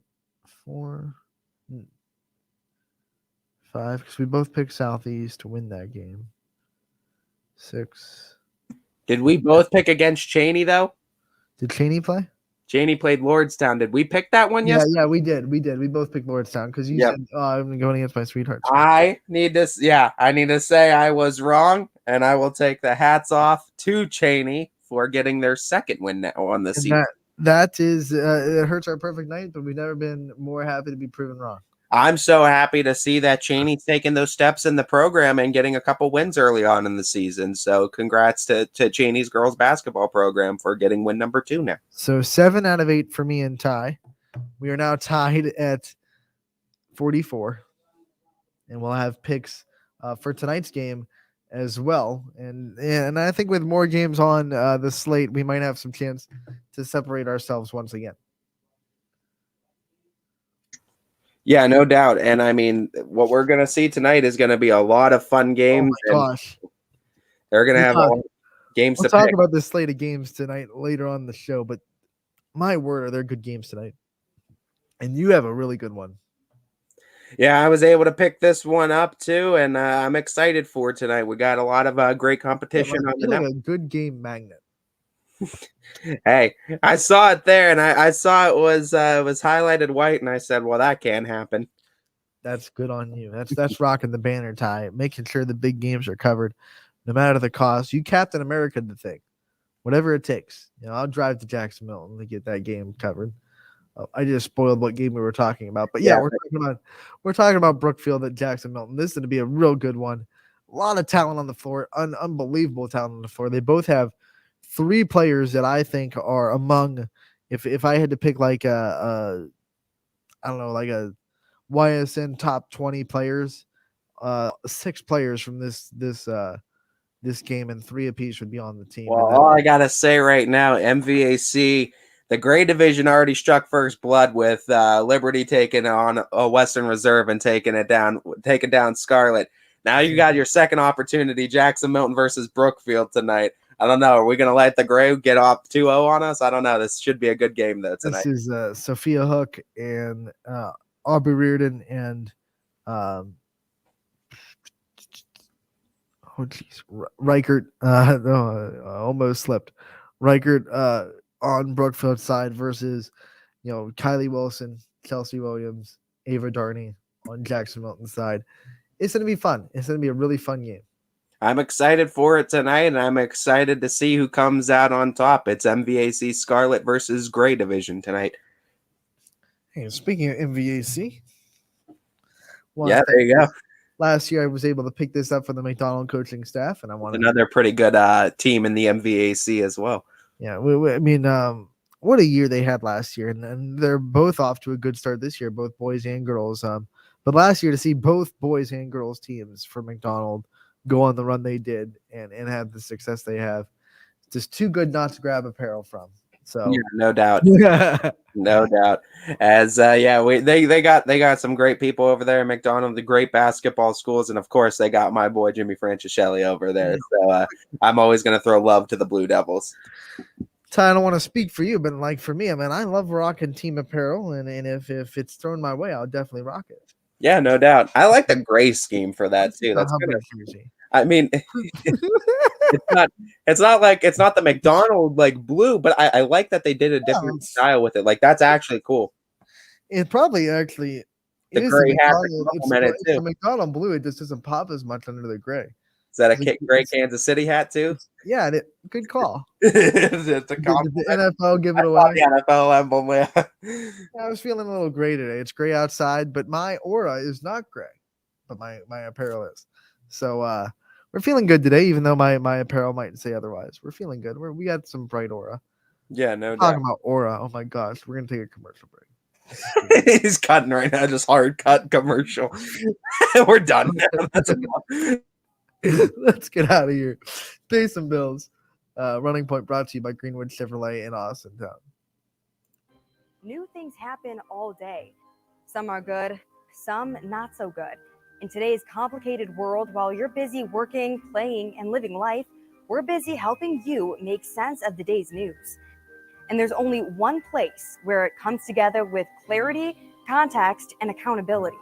4, 5, because we both picked Southeast to win that game. 6. Did we both pick against Cheney though? Did Cheney play? Cheney played Lordstown. Did we pick that one yesterday? Yeah, we did. We both picked Lordstown because you Yep. said, "Oh, I'm going against my sweethearts." I need to say I was wrong, and I will take the hats off to Cheney for getting their second win now on the And season. that is, it hurts our perfect night, but we've never been more happy to be proven wrong. I'm so happy to see that Cheney's taking those steps in the program and getting a couple wins early on in the season. So congrats to Cheney's girls basketball program for getting win number 2 now. So 7 out of 8 for me and Ty. We are now tied at 44, and we'll have picks for tonight's game as well. And I think with more games on the slate, we might have some chance to separate ourselves once again. Yeah, no doubt. And I mean, what we're going to see tonight is going to be a lot of fun games. Oh my gosh. They're going to have all games We'll to talk pick. about this slate of games tonight later on in the show, but my word, are there good games tonight? And you have a really good one. Yeah, I was able to pick this one up too, and I'm excited for tonight. We got a lot of great competition on the like network. a good game magnet. Hey, I saw it there, and I saw it was highlighted white, and I said, "Well, that can't happen." That's good on you. That's rocking the banner, Ty, making sure the big games are covered, no matter the cost. You Captain America the thing, whatever it takes. I'll drive to Jackson Milton to get that game covered. I just spoiled what game we were talking about, but yeah, we're talking about Brookfield at Jackson Milton. This is going to be a real good one. A lot of talent on the floor, unbelievable talent on the floor. They both have 3 players that I think are among. If I had to pick like I don't know, like a YSN top 20 players, 6 players from this game, and 3 apiece would be on the team. Well, all I gotta say right now, MVAC, the Gray Division already struck first blood with Liberty taking on a Western Reserve and taking down Scarlet. Now you got your second opportunity, Jackson Milton versus Brookfield tonight. I don't know. Are we going to let the Gray get off 2-0 on us? I don't know. This should be a good game, though, tonight. This is Sophia Hook and Aubrey Reardon and Reichert. Almost slipped. Reichert on Brookfield's side versus, Kylie Wilson, Chelsea Williams, Ava Darney on Jackson Milton's side. It's going to be fun. It's going to be a really fun game. I'm excited for it tonight, and I'm excited to see who comes out on top. It's MVAC Scarlet versus Gray Division tonight. Hey, speaking of MVAC, there you go. Last year, I was able to pick this up for the McDonald coaching staff, and I wanted another pretty good team in the MVAC as well. Yeah, I mean, what a year they had last year, and they're both off to a good start this year, both boys and girls. But last year, to see both boys and girls teams for McDonald go on the run they did and have the success they have, just too good not to grab apparel from. So yeah, no doubt. No doubt. As they got some great people over there in McDonald, the great basketball schools, and of course they got my boy Jimmy Francischelli over there. So I'm always gonna throw love to the Blue Devils. Ty, I don't want to speak for you, but like for me, I mean, I love rocking team apparel, and if it's thrown my way, I'll definitely rock it. Yeah, no doubt. I like the gray scheme for that too. That's good. I mean, it's not the McDonald like blue, but I like that they did a different style with it. Like that's actually cool. It probably actually the is gray hat. it's the McDonald blue. It just doesn't pop as much under the gray. Is that a gray Kansas City hat too? Yeah, good call. It's a compliment. The NFL give it away. The NFL emblem. Yeah. I was feeling a little gray today. It's gray outside, but my aura is not gray, but my apparel is. So we're feeling good today, even though my apparel might say otherwise. We're feeling good. We got some bright aura. Yeah, no doubt. Talking about aura. Oh my gosh, we're gonna take a commercial break. He's cutting right now, just hard cut commercial. We're done. That's enough. Let's get out of here. Pay some bills. Running Point brought to you by Greenwood Chevrolet in Austintown. New things happen all day. Some are good, some not so good. In today's complicated world, while you're busy working, playing, and living life, we're busy helping you make sense of the day's news. And there's only one place where it comes together with clarity, context, and accountability.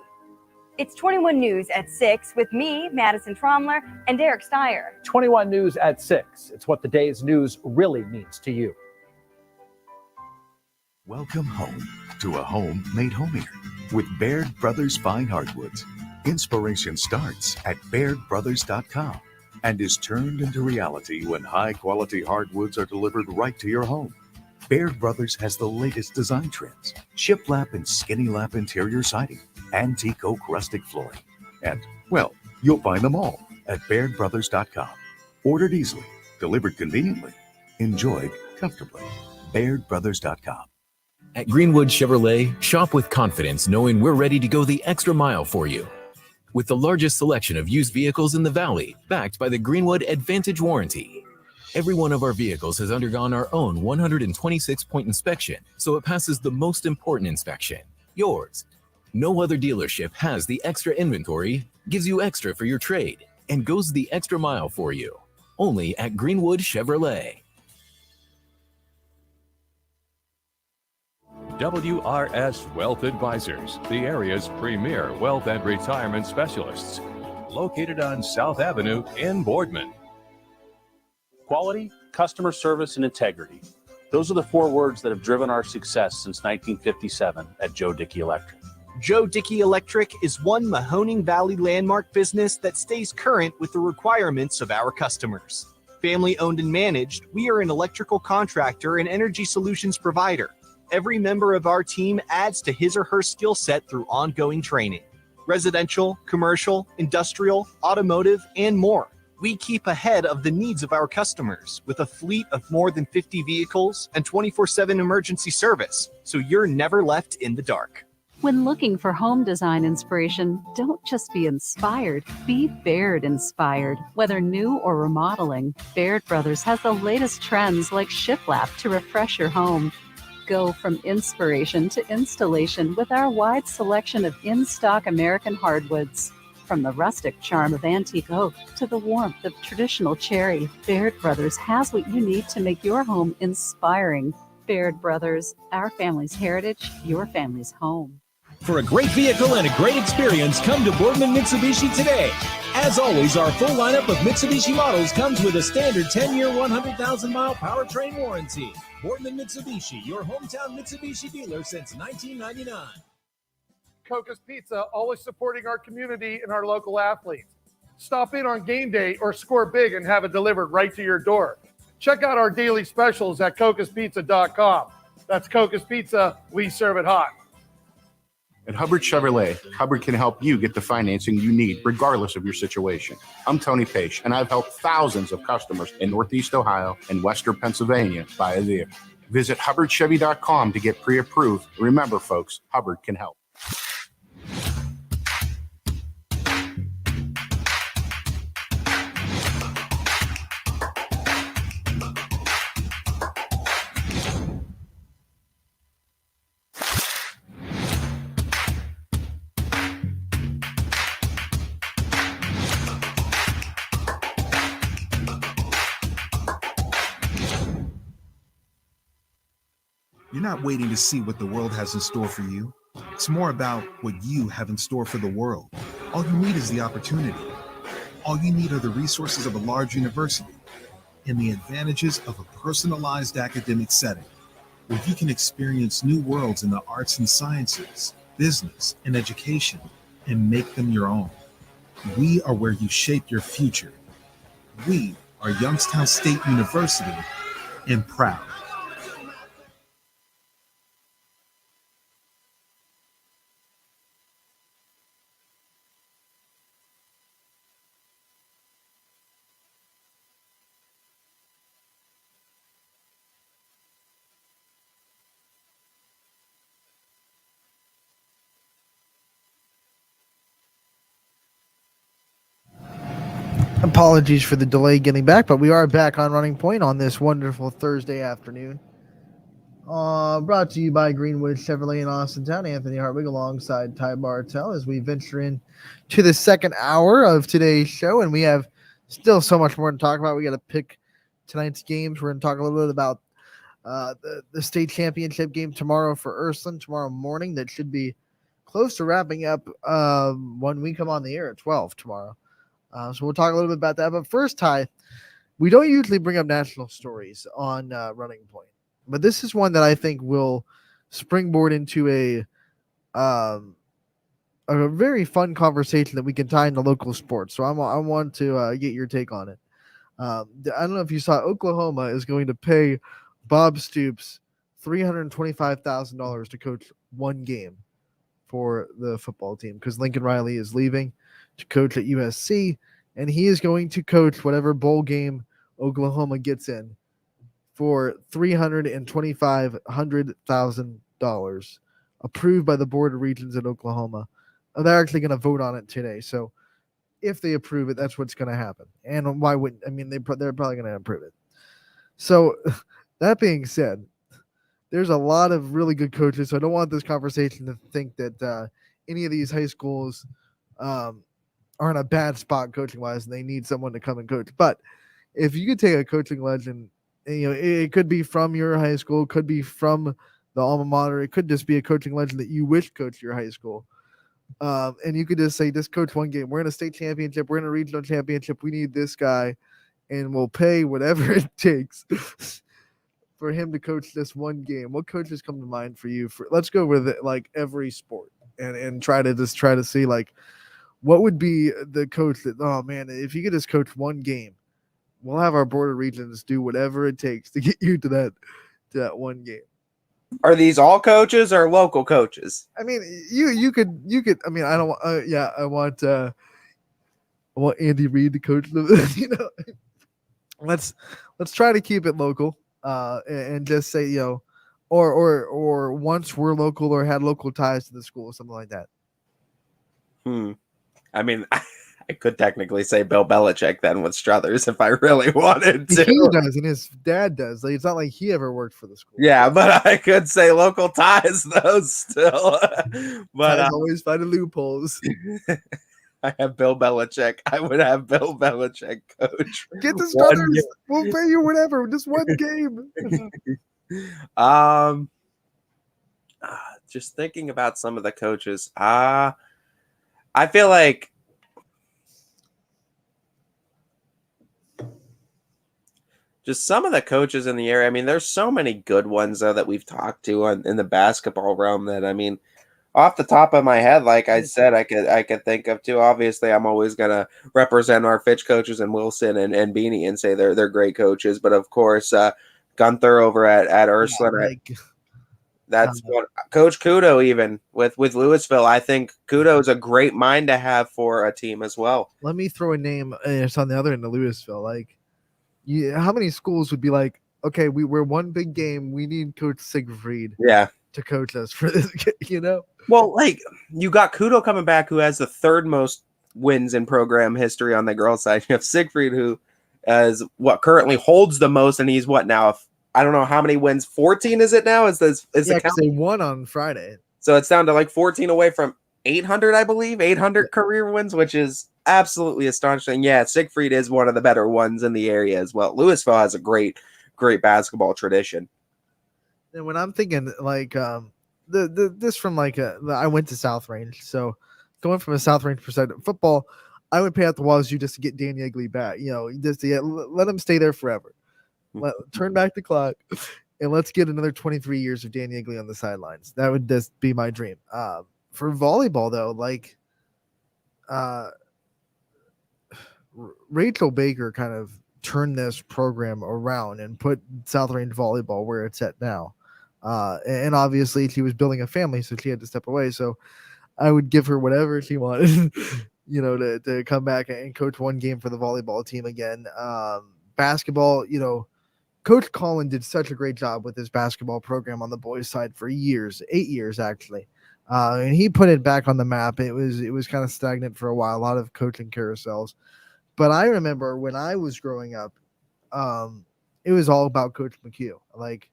It's 21 News at 6 with me, Madison Tromler, and Derek Steyer. 21 News at 6. It's what the day's news really means to you. Welcome home to a home made homier with Baird Brothers Fine Hardwoods. Inspiration starts at BairdBrothers.com and is turned into reality when high-quality hardwoods are delivered right to your home. Baird Brothers has the latest design trends, shiplap and skinny lap interior siding, antique oak rustic flooring, and, well, you'll find them all at BairdBrothers.com. Ordered easily, delivered conveniently, enjoyed comfortably. BairdBrothers.com. At Greenwood Chevrolet, shop with confidence knowing we're ready to go the extra mile for you. With the largest selection of used vehicles in the Valley, backed by the Greenwood Advantage Warranty. Every one of our vehicles has undergone our own 126-point inspection, so it passes the most important inspection, yours. No other dealership has the extra inventory, gives you extra for your trade, and goes the extra mile for you. Only at Greenwood Chevrolet. WRS Wealth Advisors, the area's premier wealth and retirement specialists. Located on South Avenue in Boardman. Quality, customer service, and integrity. Those are the 4 words that have driven our success since 1957 at Joe Dickey Electric. Joe Dickey Electric is one Mahoning Valley landmark business that stays current with the requirements of our customers. Family owned and managed, we are an electrical contractor and energy solutions provider. Every member of our team adds to his or her skill set through ongoing training. Residential, commercial, industrial, automotive, and more. We keep ahead of the needs of our customers with a fleet of more than 50 vehicles and 24/7 emergency service, so you're never left in the dark. When looking for home design inspiration, don't just be inspired, be Baird inspired. Whether new or remodeling, Baird Brothers has the latest trends like shiplap to refresh your home. Go from inspiration to installation with our wide selection of in-stock American hardwoods. From the rustic charm of antique oak to the warmth of traditional cherry, Baird Brothers has what you need to make your home inspiring. Baird Brothers, our family's heritage, your family's home. For a great vehicle and a great experience, come to Boardman Mitsubishi today. As always, our full lineup of Mitsubishi models comes with a standard 10-year, 100,000-mile powertrain warranty. Boardman Mitsubishi, your hometown Mitsubishi dealer since 1999. Coca's Pizza, always supporting our community and our local athletes. Stop in on game day or score big and have it delivered right to your door. Check out our daily specials at cocaspizza.com. That's Coca's Pizza, we serve it hot. At Hubbard Chevrolet, Hubbard can help you get the financing you need regardless of your situation. I'm Tony Page, and I've helped thousands of customers in Northeast Ohio and Western Pennsylvania buy a vehicle. Visit HubbardChevy.com to get pre-approved. Remember, folks, Hubbard can help. You're not waiting to see what the world has in store for you. It's more about what you have in store for the world. All you need is the opportunity. All you need are the resources of a large university and the advantages of a personalized academic setting where you can experience new worlds in the arts and sciences, business, and education and make them your own. We are where you shape your future. We are Youngstown State University and proud. Apologies for the delay getting back, but we are back on Running Point on this wonderful Thursday afternoon. Brought to you by Greenwood Chevrolet in Austintown. Anthony Hartwig alongside Ty Bartell as we venture in to the second hour of today's show, and we have Still so much more to talk about. We got to pick tonight's games. We're going to talk a little bit about the state championship game tomorrow for Ursuline tomorrow morning. That should be close to wrapping up when we come on the air at 12 tomorrow. So we'll talk a little bit about that. But first, Ty, we don't usually bring up national stories on Running Point, but this is one that I think will springboard into a very fun conversation that we can tie into local sports. So I want to get your take on it. I don't know if you saw, Oklahoma is going to pay Bob Stoops $325,000 to coach one game for the football team because Lincoln Riley is leaving to coach at USC, and he is going to coach whatever bowl game Oklahoma gets in for $325,000, approved by the Board of Regents in Oklahoma. They're actually going to vote on it today. So if they approve it, that's what's going to happen. And why wouldn't, I mean, they're probably going to approve it. So that being said, there's a lot of really good coaches. So I don't want this conversation to think that any of these high schools are in a bad spot coaching wise and they need someone to come and coach. But if you could take a coaching legend, it could be from your high school, could be from the alma mater. It could just be a coaching legend that you wish coached your high school. And you could just say, just coach one game. We're in a state championship. We're in a regional championship. We need this guy, and we'll pay whatever it takes for him to coach this one game. What coaches come to mind for you? Let's go with it, like every sport, and try to see like what would be the coach that, oh man, if you could just coach one game, we'll have our Board of Regents do whatever it takes to get you to that one game. Are these all coaches or local coaches? I mean, you could. I mean, I don't. I want Andy Reid to coach them. Let's try to keep it local. And just say, or once we're local or had local ties to the school, something like that. I mean, I could technically say Bill Belichick then with Struthers if I really wanted to. He does, and his dad does. Like, it's not like he ever worked for the school. Yeah, but I could say local ties though still. But I always finding loopholes. I have Bill Belichick. I would have Bill Belichick coach. Get the Struthers. We'll pay you whatever. Just one game. Just thinking about some of the coaches. I feel like just some of the coaches in the area. I mean, there's so many good ones though that we've talked to in the basketball realm that, I mean, off the top of my head, like I said, I could think of two. Obviously, I'm always gonna represent our Fitch coaches and Wilson and Beanie and say they're great coaches. But of course, Gunther over at Ursuline, that's what Coach Kudo, even with Louisville. I think Kudo is a great mind to have for a team as well. Let me throw a name. It's on the other end of Louisville. Like, how many schools would be like, okay, we're one big game. We need Coach Siegfried. Yeah. To coach us for this, Well, like, you got Kudo coming back, who has the third most wins in program history on the girls' side. You have Siegfried, who is what currently holds the most, and he's what now? I don't know how many wins. 14 is it now? Is the count? They won on Friday, so it's down to like 14 away from 800, I believe, 800 career wins, which is absolutely astonishing. Yeah, Siegfried is one of the better ones in the area as well. Louisville has a great basketball tradition. And when I'm thinking like this from like I went to South Range, so going from a South Range perspective, football, I would pay out the wazoo just to get Dan Yeagley back. Just to let him stay there forever. Turn back the clock, and let's get another 23 years of Dan Yeagley on the sidelines. That would just be my dream. For volleyball though, like Rachel Baker kind of turned this program around and put South Range volleyball where it's at now. And obviously she was building a family, so she had to step away. So I would give her whatever she wanted, to come back and coach one game for the volleyball team again. Basketball, Coach Collin did such a great job with his basketball program on the boys' side for years, 8 years actually. And he put it back on the map. It was kind of stagnant for a while, a lot of coaching carousels. But I remember when I was growing up, it was all about Coach McHugh. Like,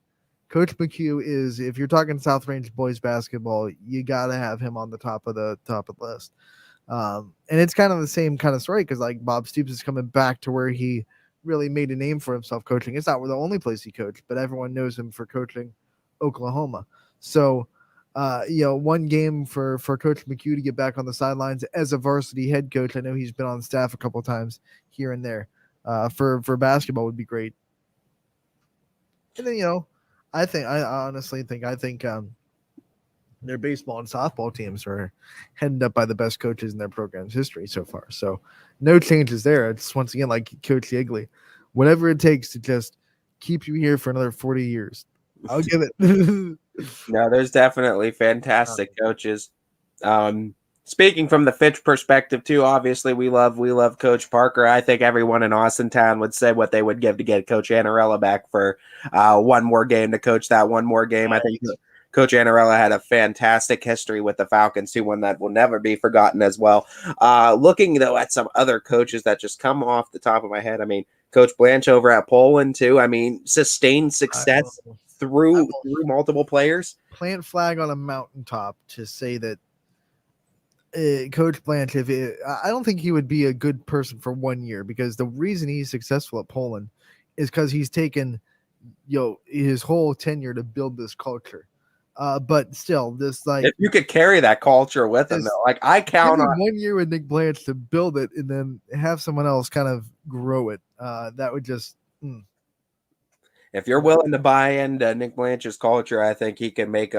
Coach McHugh is, if you're talking South Range boys basketball, you got to have him on the top of the list. And it's kind of the same kind of story because like Bob Stoops is coming back to where he really made a name for himself coaching. It's not the only place he coached, but everyone knows him for coaching Oklahoma. So, one game for Coach McHugh to get back on the sidelines as a varsity head coach. I know he's been on staff a couple of times here and there. For basketball would be great. And then I think their baseball and softball teams are headed up by the best coaches in their program's history so far. So no changes there. It's once again like Coach Yeagley, whatever it takes to just keep you here for another 40 years. I'll give it. No, there's definitely fantastic coaches. Speaking from the Fitch perspective too, obviously we love Coach Parker. I think everyone in Austintown would say what they would give to get Coach Annarella back for one more game to coach that one more game. I think Coach Annarella had a fantastic history with the Falcons too, one that will never be forgotten as well. Looking though at some other coaches that just come off the top of my head, I mean, Coach Blanche over at Poland too. I mean, sustained success through multiple players. Plant flag on a mountaintop to say that Coach Blanche, I don't think he would be a good person for 1 year because the reason he's successful at Poland is because he's taken his whole tenure to build this culture. But still, this like if you could carry that culture with him, though, like I count on 1 year with Nick Blanche to build it and then have someone else kind of grow it. That would just. If you're willing to buy into Nick Blanche's culture, I think he can make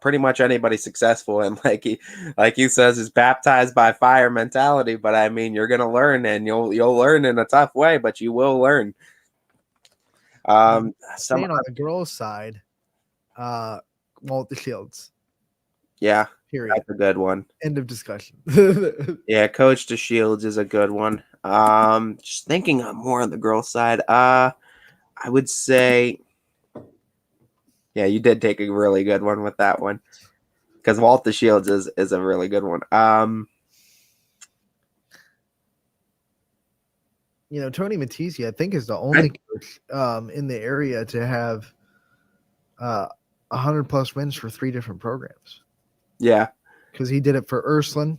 pretty much anybody successful. And like he says, is baptized by fire mentality. But I mean, you're gonna learn, and you'll learn in a tough way, but you will learn. Staying on the girls' side, Walter Shields. Yeah, period. That's a good one. End of discussion. Yeah, Coach DeShields is a good one. Just thinking more on the girls' side. I would say, yeah, you did take a really good one with that one because Walter Shields is a really good one. Tony Matisse, I think, is the only coach in the area to have 100+ wins for 3 different programs. Yeah, because he did it for Ursuline,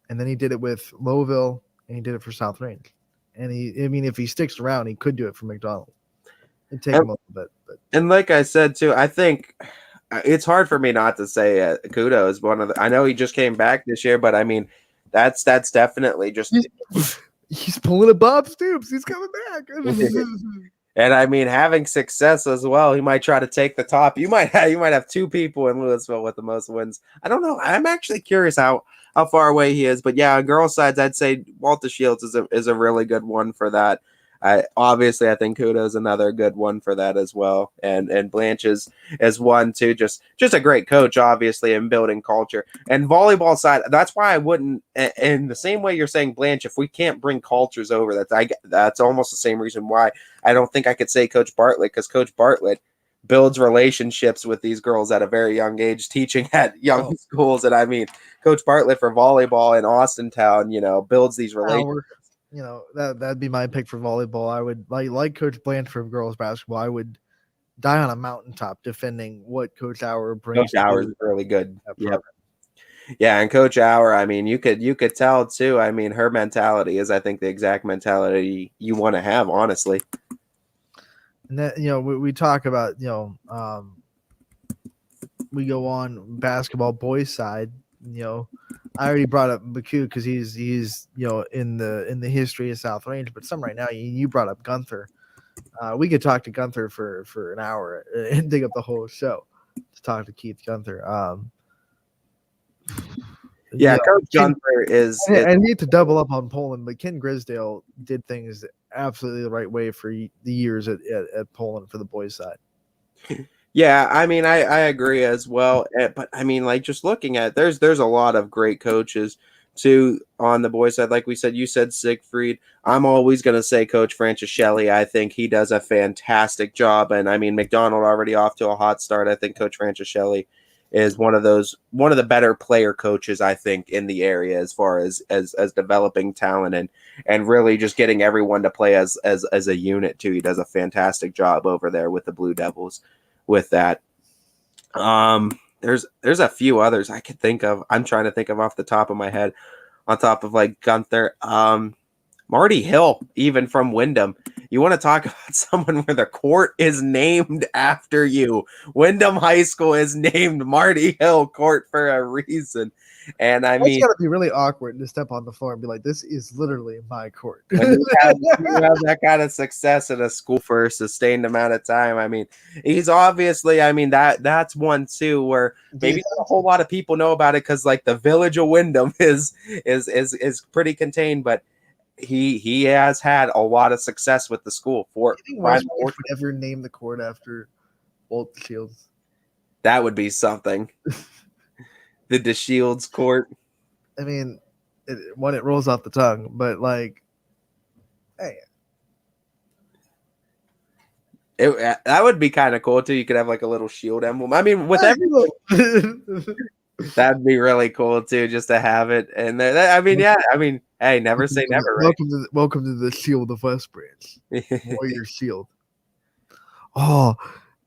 and then he did it with Loweville, and he did it for South Range. And if he sticks around, he could do it for McDonald. It'd take him a little bit, but. And like I said too, I think it's hard for me not to say kudos. I know he just came back this year, but I mean, that's definitely just. He's pulling a Bob Stoops. He's coming back. And I mean, having success as well, he might try to take the top. You might have 2 people in Louisville with the most wins. I don't know. I'm actually curious how far away he is. But yeah, on girls' sides, I'd say Walter Shields is a really good one for that. Obviously, I think Kudo's another good one for that as well. And Blanche is one too. Just a great coach, obviously, in building culture. And volleyball side, that's why I wouldn't. In the same way you're saying Blanche, if we can't bring cultures over, that's almost the same reason why I don't think I could say Coach Bartlett, because Coach Bartlett builds relationships with these girls at a very young age, teaching at young schools. And I mean, Coach Bartlett for volleyball in Austintown, builds these relationships. That'd be my pick for volleyball. I would like Coach Blanche for girls basketball. I would die on a mountaintop defending what Coach Auer brings. Coach Auer is really good. Yep. Yeah, and Coach Auer, I mean, you could tell too. I mean, her mentality is, I think, the exact mentality you want to have, honestly. And that we talk about we go on basketball boys side. I already brought up McHugh because he's in the history of South Range, but some right now you brought up Gunther. We could talk to Gunther for an hour and dig up the whole show to talk to Keith Gunther. Yeah, Coach Gunther is. I need to double up on Poland, but Ken Grisdale did things absolutely the right way for the years at Poland for the boys side. Yeah, I mean, I agree as well. But I mean, like, just looking at there's a lot of great coaches too on the boys side. Like we said, you said Siegfried. I'm always going to say Coach Franciscelli. I think he does a fantastic job. And I mean, McDonald already off to a hot start. I think Coach Franciscelli is one of the better player coaches, I think, in the area as far as developing talent and really just getting everyone to play as a unit too. He does a fantastic job over there with the Blue Devils. With that, there's a few others I could think of. I'm trying to think of off the top of my head on top of like Gunther. Marty Hill, even from Wyndham. You want to talk about someone where the court is named after you. Wyndham High School is named Marty Hill Court for a reason. And I mean, it's got to be really awkward to step on the floor and be like, this is literally my court. when you have that kind of success in a school for a sustained amount of time, I mean, he's obviously, I mean, that's one too where maybe not a whole lot of people know about it because like the village of Wyndham is pretty contained, but he has had a lot of success with the school. Do you think West Point would ever name the court after Walt Shields? That would be something. The DeShields court. I mean, it rolls off the tongue, but like, hey, that would be kind of cool too. You could have like a little shield emblem. I mean, with everything, that'd be really cool too, just to have it. And I mean, yeah, I mean, hey, never say never. Right? Welcome to the Shield of West Branch, Warrior Shield. Oh,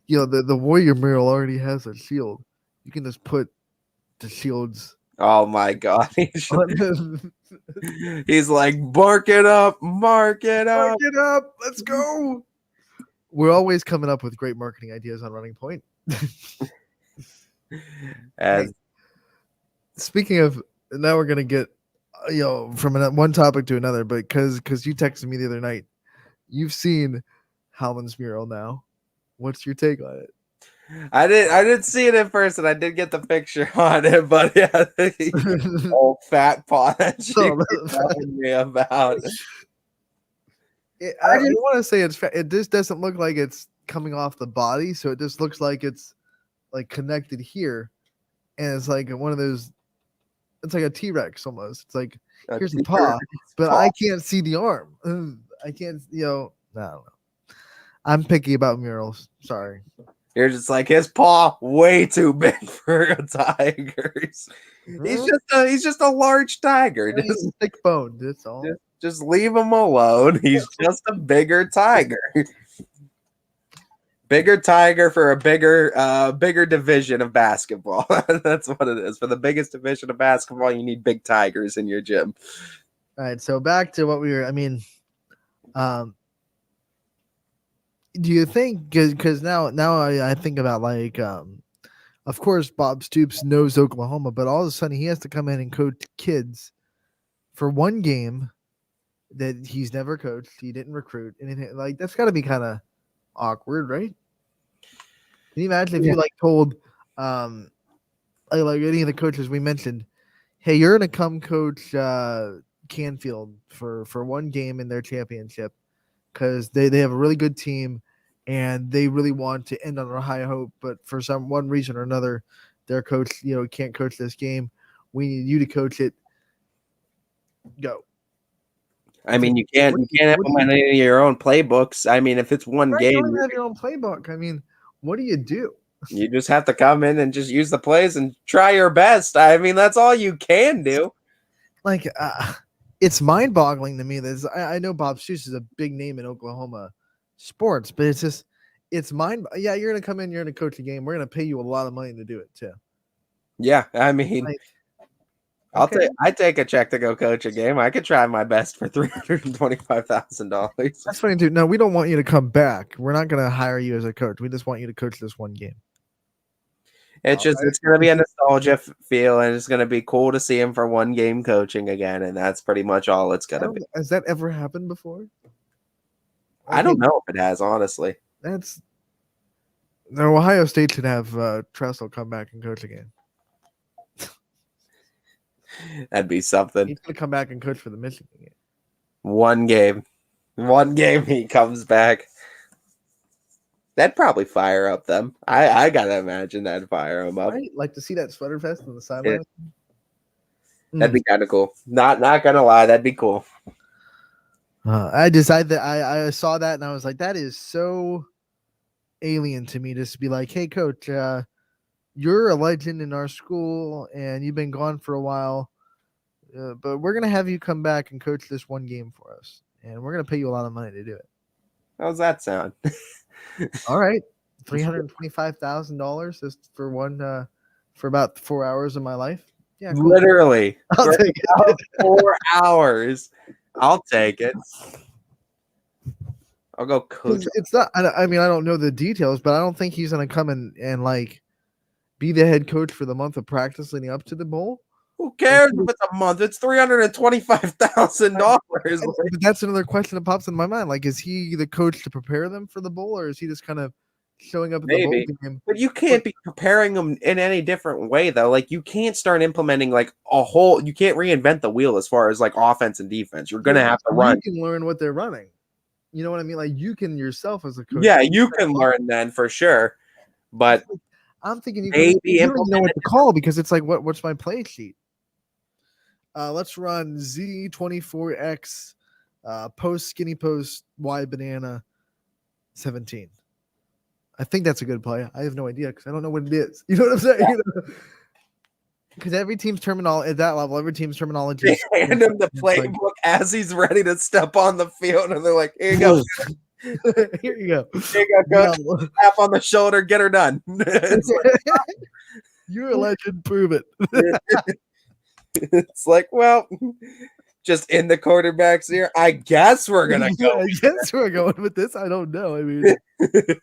the Warrior mural already has a shield. You can just put the shields. Oh my God, he's like, mark it up, let's go. We're always coming up with great marketing ideas on Running Point. As speaking of, now we're gonna get from one topic to another, but because you texted me the other night, you've seen Howland's mural now. What's your take on it? I didn't see it at first, and I did get the picture on it, but yeah, old fat pot that she was telling me about. I didn't want to say it's fat. It just doesn't look like it's coming off the body, so it just looks like it's like connected here, and it's like one of those. It's like a T-Rex almost. It's like here's the paw, but I can't see the arm. I can't. I don't know. I'm picky about murals. Sorry. You're just like his paw way too big for a tiger's. He's just a large tiger. He's thick boned. That's all. Just leave him alone. He's just a bigger tiger. Bigger tiger for a bigger division of basketball. That's what it is. For the biggest division of basketball, you need big tigers in your gym. All right. So back to what we were. I mean, do you think because now I think about like of course Bob Stoops knows Oklahoma, but all of a sudden he has to come in and coach kids for one game that he's never coached, he didn't recruit anything. Like that's got to be kind of awkward, right? Can you imagine if you like told like any of the coaches we mentioned, hey, you're gonna come coach Canfield for one game in their championship because they have a really good team and they really want to end on a high hope, but for one reason or another, their coach, can't coach this game. We need you to coach it. Go. I mean, you can't implement any of your own playbooks. I mean, if it's one game, you don't have your own playbook. I mean, what do? You just have to come in and just use the plays and try your best. I mean, that's all you can do. Like, it's mind-boggling to me that I know Bob Stoops is a big name in Oklahoma sports, but it's yeah, you're gonna come in, you're gonna coach a game, we're gonna pay you a lot of money to do it too. Yeah, I mean, I'd take a check to go coach a game. I could try my best for $325,000. That's funny too. No, we don't want you to come back. We're not gonna hire you as a coach. We just want you to coach this one game. It's gonna be a nostalgia feel, and it's gonna be cool to see him for one game coaching again, and that's pretty much all it's gonna be. Has that ever happened before? I don't know if it has, honestly. Ohio State should have Tressel come back and coach again. That'd be something. He's gonna come back and coach for the Michigan game. One game he comes back. That'd probably fire up them. I gotta imagine that'd fire them up. Right? Like to see that sweater vest on the sideline. That'd be kind of cool. Not gonna lie, that'd be cool. I decided that I saw that and I was like, that is so alien to me, just to be like, hey coach, you're a legend in our school and you've been gone for a while, but we're gonna have you come back and coach this one game for us, and we're gonna pay you a lot of money to do it. How's that sound? All right, $325,000 just for one for about 4 hours of my life. Yeah, cool. Literally. I'll For take it. about 4 hours. I'll take it. I'll go coach. It's not. I mean, I don't know the details, but I don't think he's gonna come and like be the head coach for the month of practice leading up to the bowl. Who cares if it's a month? It's $325,000. But that's another question that pops in my mind. Like, is he the coach to prepare them for the bowl, or is he just kind of showing up at the Maybe, bowl game? but you can't be preparing them in any different way, though. Like, you can't start implementing like a whole. You can't reinvent the wheel as far as like offense and defense. You're gonna have to run. You can learn what they're running. You know what I mean? Like, you can yourself as a coach. Yeah, you can learn then for sure. But I'm thinking you maybe don't even know what to call because it's like, what's my play sheet? Let's run Z24X post skinny post Y banana 17. I think that's a good play. I have no idea because I don't know what it is. You know what I'm saying? Because every team's terminology at that level, every team's terminology. They hand him the playbook as he's ready to step on the field, and they're like, "Here you go, here you go, here you go, coach. Tap on the shoulder, get her done." You're a legend, prove it. It's like, well, just in the quarterback's ear. I guess we're gonna go. I guess we're going with this. I don't know. I mean, it's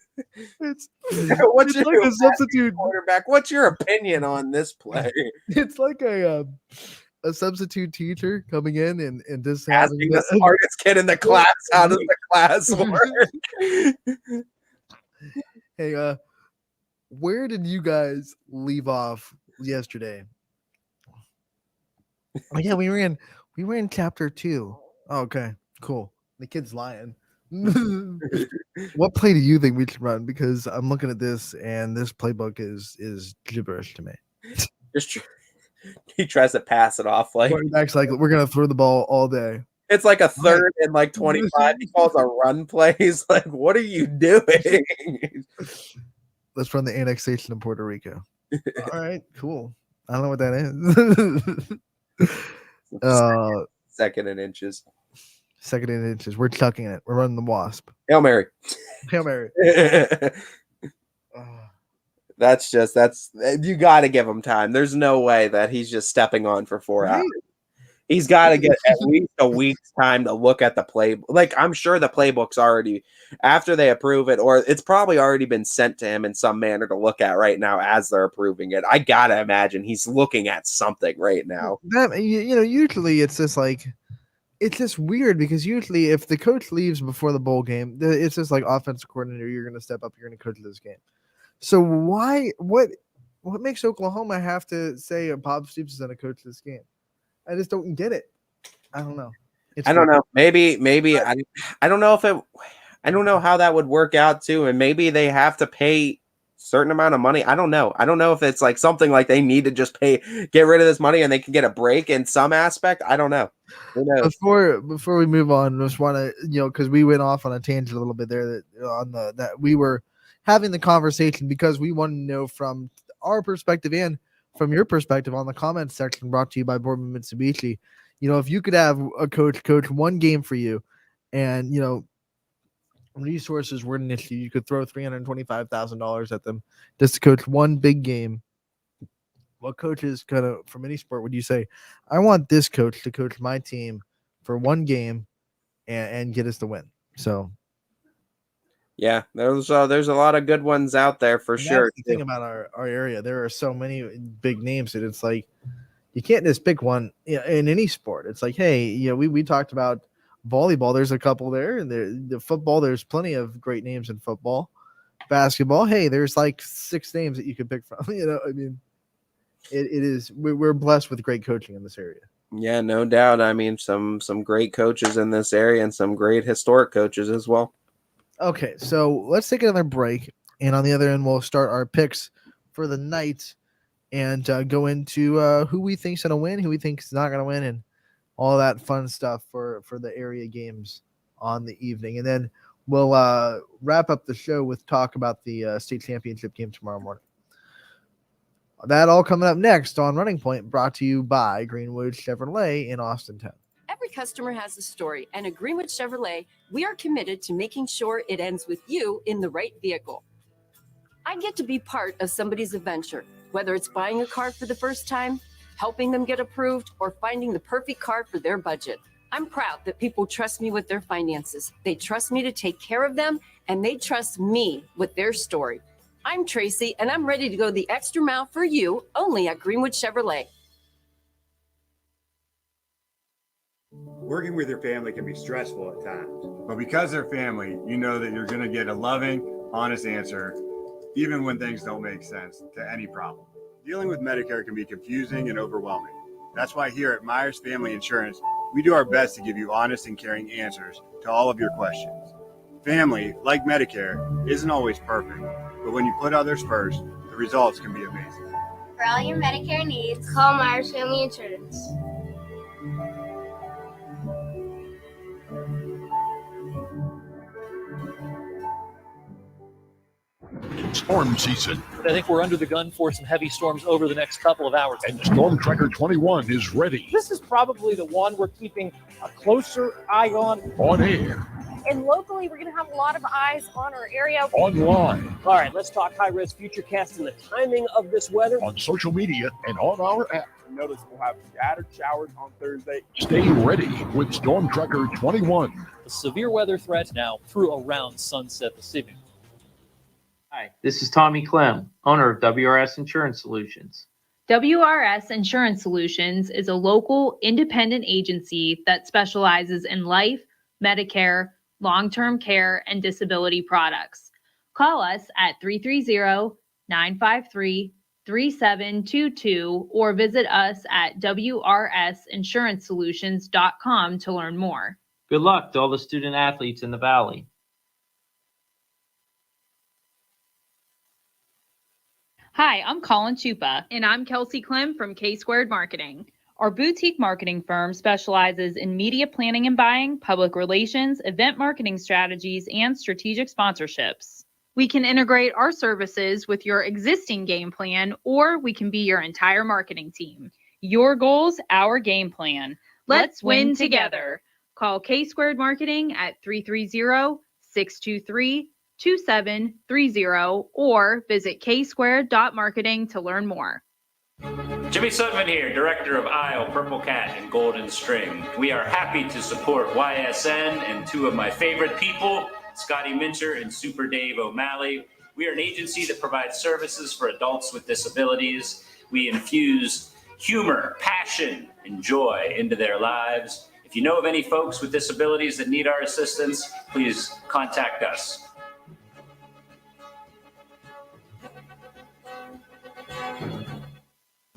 what's it's your like a substitute quarterback? What's your opinion on this play? It's like a substitute teacher coming in and just Asking the smartest kid in the class, how does the class work? Hey, where did you guys leave off yesterday? Oh yeah, we were in chapter 2. Oh, okay, cool. The kid's lying. What play do you think we should run? Because I'm looking at this and this playbook is gibberish to me. He tries to pass it off like Quarterback's like, we're gonna throw the ball all day. it's like a third and like 25. He calls a run play. He's like, "What are you doing?" Let's run the annexation of Puerto Rico. All right, cool. I don't know what that is. Second and inches. Second and inches. We're chucking it. We're running the wasp. Hail Mary. Hail Mary. That's you got to give him time. There's no way that he's just stepping on for 4 hours. He's got to get at least a week's time to look at the play. Like, I'm sure the playbook's already, after they approve it, or it's probably already been sent to him in some manner to look at right now as they're approving it. I got to imagine he's looking at something right now. Usually it's just like, it's just weird because usually if the coach leaves before the bowl game, it's just like offensive coordinator, you're going to step up, you're going to coach this game. So what makes Oklahoma have to say Bob Stoops is going to coach this game? I just don't get it. I don't know. I don't know. Maybe I don't know I don't know how that would work out too. And maybe they have to pay a certain amount of money. I don't know. I don't know if it's like something like they need to just get rid of this money and they can get a break in some aspect. I don't know. Who knows? Before we move on, I just want to, because we went off on a tangent a little bit there that we were having the conversation because we want to know from our perspective and from your perspective on the comments section brought to you by Boardman Mitsubishi. If you could have a coach one game for you and, resources were an issue, you could throw $325,000 at them just to coach one big game. What coaches from any sport would you say, I want this coach to coach my team for one game and get us the win? So yeah, there's a lot of good ones out there for sure. That's the thing about our area. There are so many big names that it's like you can't just pick one in any sport. It's like, hey, we talked about volleyball. There's a couple there, and the football. There's plenty of great names in football. Basketball, hey, there's like 6 names that you could pick from. I mean, it is. We're blessed with great coaching in this area. Yeah, no doubt. I mean, some great coaches in this area and some great historic coaches as well. Okay, so let's take another break, and on the other end, we'll start our picks for the night and go into who we think's going to win, who we think's not going to win, and all that fun stuff for the area games on the evening. And then we'll wrap up the show with talk about the state championship game tomorrow morning. That all coming up next on Running Point, brought to you by Greenwood Chevrolet in Austintown. Every customer has a story, and at Greenwood Chevrolet, we are committed to making sure it ends with you in the right vehicle. I get to be part of somebody's adventure, whether it's buying a car for the first time, helping them get approved, or finding the perfect car for their budget. I'm proud that people trust me with their finances. They trust me to take care of them, and they trust me with their story. I'm Tracy, and I'm ready to go the extra mile for you, only at Greenwood Chevrolet. Working with your family can be stressful at times, but because they're family, you know that you're going to get a loving, honest answer, even when things don't make sense to any problem. Dealing with Medicare can be confusing and overwhelming. That's why here at Myers Family Insurance, we do our best to give you honest and caring answers to all of your questions. Family, like Medicare, isn't always perfect, but when you put others first, the results can be amazing. For all your Medicare needs, call Myers Family Insurance. Storm season. I think we're under the gun for some heavy storms over the next couple of hours. And Storm Tracker 21 is ready. This is probably the one we're keeping a closer eye on. On air, And locally, we're going to have a lot of eyes on our area. online, All right, let's talk high-risk futurecast and the timing of this weather. on social media, and on our app. Notice we'll have scattered showers on Thursday. Stay ready with Storm Tracker 21. The severe weather threat now through around sunset this evening. Hi, this is Tommy Clem, owner of WRS Insurance Solutions. WRS Insurance Solutions is a local independent agency that specializes in life, Medicare, long-term care, and disability products. Call us at 330-953-3722 or visit us at wrsinsurancesolutions.com to learn more. Good luck to all the student athletes in the Valley. Hi, I'm Colin Chupa. And I'm Kelsey Clem from K-Squared Marketing. Our boutique marketing firm specializes in media planning and buying, public relations, event marketing strategies, and strategic sponsorships. We can integrate our services with your existing game plan, or we can be your entire marketing team. Your goals, our game plan. Let's win together. Call K-Squared Marketing at 330-623-2730 or visit ksquared.marketing to learn more. Jimmy Sutton here, Director of Isle, Purple Cat, and Golden String. We are happy to support YSN and two of my favorite people, Scotty Mincher and Super Dave O'Malley. We are an agency that provides services for adults with disabilities. We infuse humor, passion, and joy into their lives. If you know of any folks with disabilities that need our assistance, please contact us.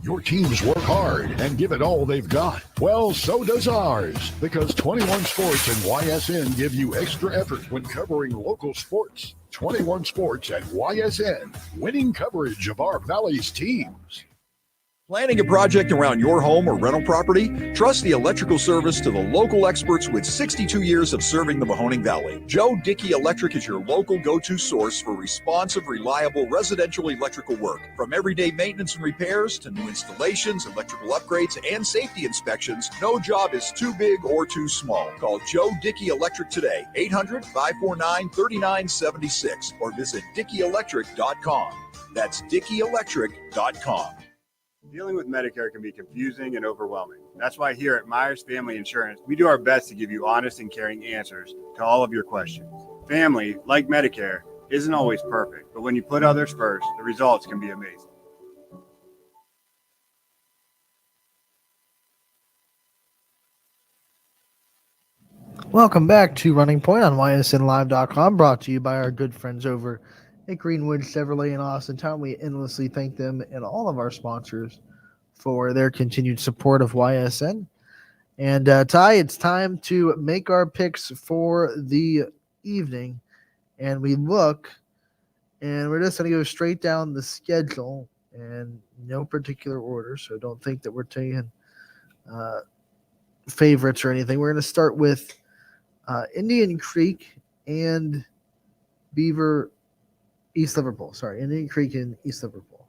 Your teams work hard and give it all they've got. Well, so does ours, because 21 Sports and YSN give you extra effort when covering local sports. 21 Sports and YSN, winning coverage of our Valley's teams. Planning a project around your home or rental property? Trust the electrical service to the local experts with 62 years of serving the Mahoning Valley. Joe Dickey Electric is your local go-to source for responsive, reliable residential electrical work. From everyday maintenance and repairs to new installations, electrical upgrades, and safety inspections, no job is too big or too small. Call Joe Dickey Electric today, 800-549-3976, or visit DickeyElectric.com. That's DickeyElectric.com. Dealing with Medicare can be confusing and overwhelming. That's why here at Myers Family Insurance, we do our best to give you honest and caring answers to all of your questions. Family, like Medicare, isn't always perfect, but when you put others first, the results can be amazing. Welcome back to Running Point on ysnlive.com, brought to you by our good friends over at Greenwood Chevrolet in Austintown. We endlessly thank them and all of our sponsors for their continued support of YSN. And Ty, it's time to make our picks for the evening. And we look, and we're just going to go straight down the schedule in no particular order. So don't think that we're taking favorites or anything. We're going to start with Indian Creek and East Liverpool. Indian Creek and East Liverpool.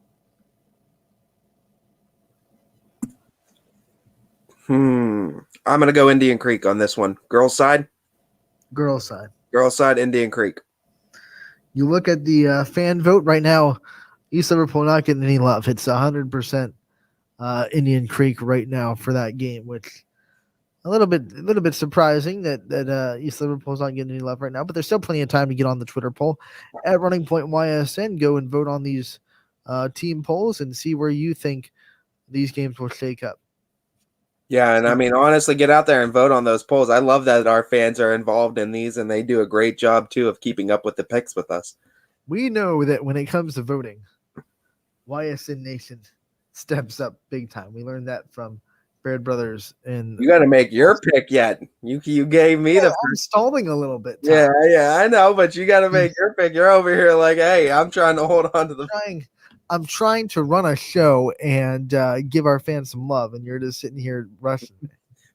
I'm going to go Indian Creek on this one. Girls side? Girls side. Girls side, Indian Creek. You look at the fan vote right now, East Liverpool not getting any love. It's 100% Indian Creek right now for that game, which a little bit surprising that East Liverpool's not getting any love right now, but there's still plenty of time to get on the Twitter poll at Running Point YSN. Go and vote on these team polls and see where you think these games will shake up. Yeah, and I mean, honestly, get out there and vote on those polls. I love that our fans are involved in these, and they do a great job, too, of keeping up with the picks with us. We know that when it comes to voting, YSN Nation steps up big time. We learned that from Baird Brothers. And you got to make your pick yet. You gave me the first. I'm stalling a little bit. Tom. Yeah, I know, but you got to make your pick. You're over here like, hey, I'm trying to hold on to the. I'm trying to run a show and give our fans some love, and you're just sitting here rushing me.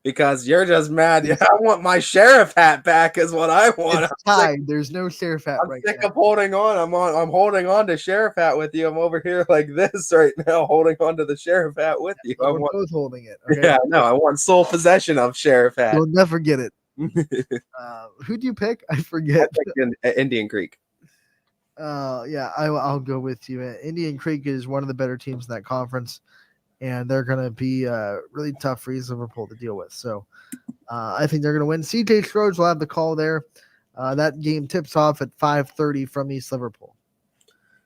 Because you're just mad. Yeah, I want my sheriff hat back is what I want. It's tied. There's no sheriff hat I'm sick of holding on. I'm holding on to sheriff hat with you. I'm over here like this right now, holding on to the sheriff hat with you. We're both holding it. Okay? Yeah, no, I want sole possession of sheriff hat. You'll never get it. Who do you pick? I forget. I picked Indian Creek. Yeah, I'll go with you. Indian Creek is one of the better teams in that conference, and they're going to be really tough for East Liverpool to deal with. So I think they're going to win. CJ Stroge will have the call there. That game tips off at 5:30 from East Liverpool.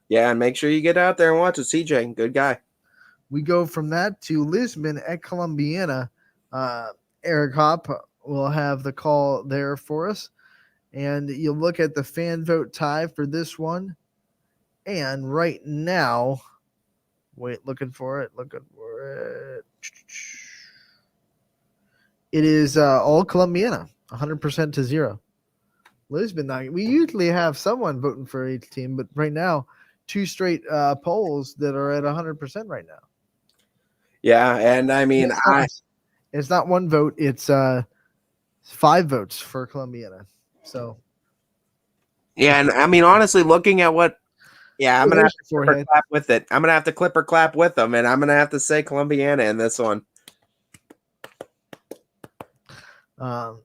Yeah, and make sure you get out there and watch it. CJ, good guy. We go from that to Lisbon at Columbiana. Eric Hopp will have the call there for us. And you look at the fan vote tie for this one. And right now, looking for it. It is all Columbiana, 100% to 0. Lisbon, we usually have someone voting for each team, but right now, 2 straight polls that are at 100% right now. Yeah, and I mean, it's not 1 vote, it's 5 votes for Columbiana. So, yeah, and I mean, honestly, looking at what, I'm gonna have to clipper clap with it. I'm gonna have to clipper clap with them, and I'm gonna have to say Columbiana in this one.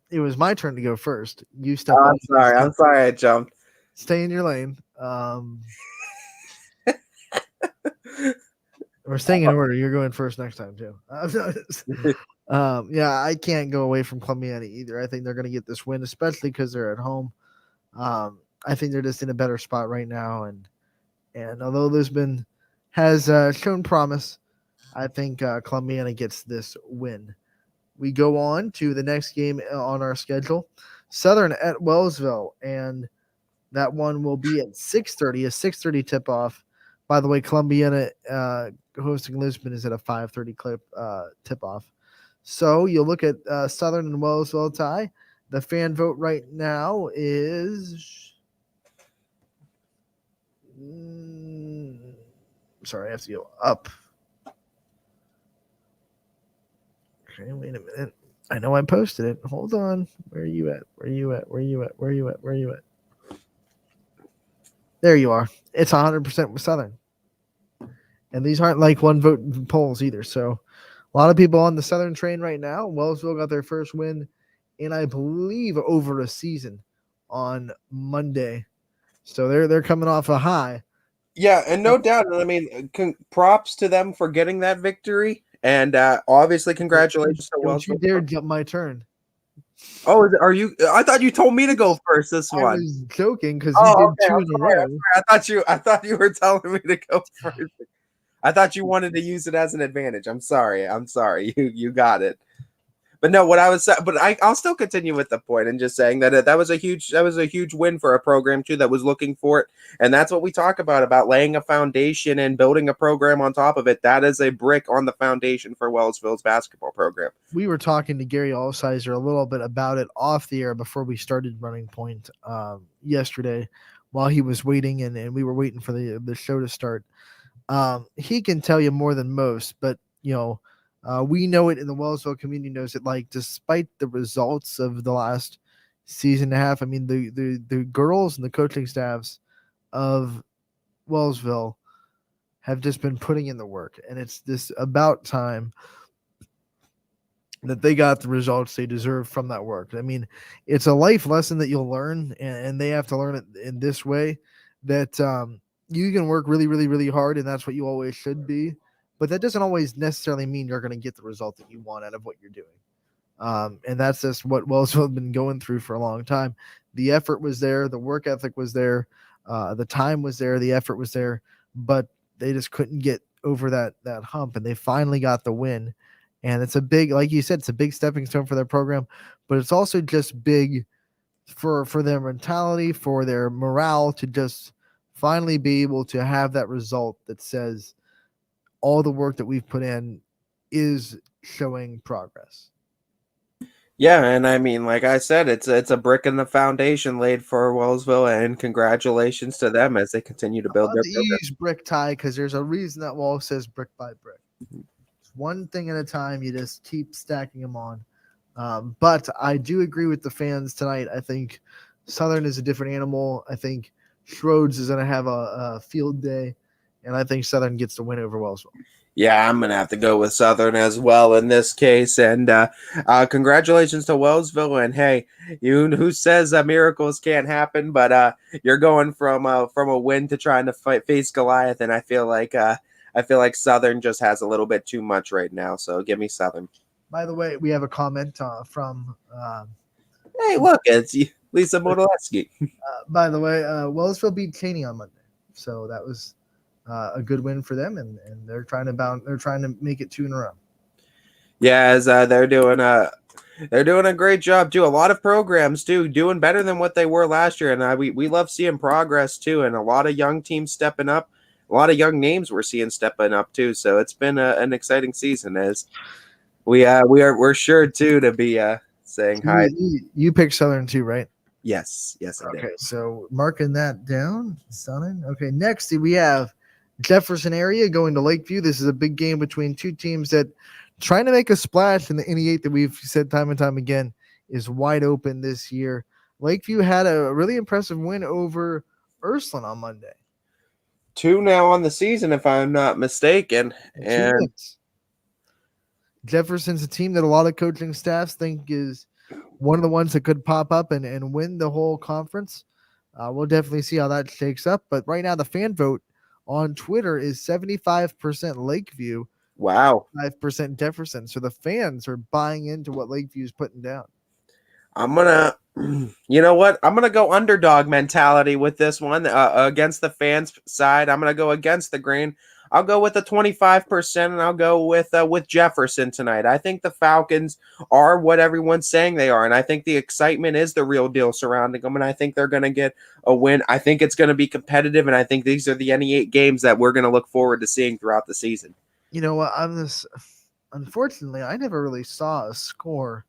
It was my turn to go first. You step up. I'm sorry, I jumped. Stay in your lane. We're staying in order. You're going first next time too. Yeah, I can't go away from Columbiana either. I think they're going to get this win, especially because they're at home. I think they're just in a better spot right now, and although Lisbon has shown promise, I think Columbiana gets this win. We go on to the next game on our schedule, Southern at Wellsville, and that one will be at 6:30, a 6:30 tip-off. By the way, Columbiana hosting Lisbon is at a 5:30 tip-off. So you look at Southern and Wellsville tie. The fan vote right now is sorry, I have to go up. Okay, wait a minute. I know I posted it. Hold on. Where are you at? Where are you at? Where are you at? Where are you at? Where are you at? There you are. It's 100% with Southern. And these aren't like 1 vote polls either. So a lot of people on the Southern train right now. Wellsville got their first win in, I believe, over a season on Monday. So they're coming off a high. Yeah, and no doubt. I mean, props to them for getting that victory. And obviously, congratulations to Wellsville. Don't you dare jump my turn. Oh, are you? I thought you told me to go first this one. I was joking because you did 2 in a row. I thought you were telling me to go first. I thought you wanted to use it as an advantage. I'm sorry. You got it. But no, I'll still continue with the point and just saying that that was a huge win for a program too that was looking for it, and that's what we talk about laying a foundation and building a program on top of it. That is a brick on the foundation for Wellsville's basketball program. We were talking to Gary Alsizer a little bit about it off the air before we started Running Point yesterday, while he was waiting and we were waiting for the show to start. He can tell you more than most, but we know it in the Wellsville community knows it. Like, despite the results of the last season and a half, I mean, the girls and the coaching staffs of Wellsville have just been putting in the work, and it's just about time that they got the results they deserve from that work. I mean, it's a life lesson that you'll learn, and they have to learn it in this way, that you can work really, really, really hard, and that's what you always should be. but that doesn't always necessarily mean you're going to get the result that you want out of what you're doing. And that's just what Wellsville had been going through for a long time. The effort was there, the work ethic was there, the time was there, the effort was there, but they just couldn't get over that hump, and they finally got the win. And it's a big, like you said, it's a big stepping stone for their program, but it's also just big for their mentality, for their morale to just finally be able to have that result that says all the work that we've put in is showing progress. Yeah, and I mean, like I said, it's a brick in the foundation laid for Wellsville, and congratulations to them as they continue to build their program. Use brick, Ty, because there's a reason that wall says brick by brick. It's one thing at a time. You just keep stacking them on. But I do agree with the fans tonight. I think Southern is a different animal. I think Schroeds is going to have a field day, and I think Southern gets the win over Wellsville. Yeah, I'm going to have to go with Southern as well in this case. And congratulations to Wellsville. And hey, who says miracles can't happen? But you're going from a win to trying to face Goliath. And I feel like Southern just has a little bit too much right now. So give me Southern. By the way, we have a comment from. Hey, look, it's Lisa Modolewski. By the way, Wellsville beat Cheney on Monday, so that was a good win for them, and they're trying to make it 2 in a row. Yeah, as they're doing a great job too. A lot of programs too doing better than what they were last year, and we love seeing progress too, and a lot of young teams stepping up. A lot of young names we're seeing stepping up too. So it's been an exciting season as we're sure too to be saying hi. You picked Southern too, right? Yes, I did. Okay, so marking that down, Southern. Okay, next we have Jefferson area going to Lakeview. This is a big game between two teams that trying to make a splash in the NE8 that we've said time and time again is wide open this year. Lakeview had a really impressive win over Ursuline on Monday. 2 now on the season, if I'm not mistaken. And Jefferson's a team that a lot of coaching staffs think is one of the ones that could pop up and win the whole conference. We'll definitely see how that shakes up. But right now, the fan vote on Twitter is 75% Lakeview. Wow. 5% Jefferson. So the fans are buying into what Lakeview's putting down. You know what? I'm going to go underdog mentality with this one against the fans' side. I'm going to go against the grain. I'll go with the 25%, and I'll go with Jefferson tonight. I think the Falcons are what everyone's saying they are, and I think the excitement is the real deal surrounding them, and I think they're going to get a win. I think it's going to be competitive, and I think these are the NE8 games that we're going to look forward to seeing throughout the season. You know what? Unfortunately, I never really saw a score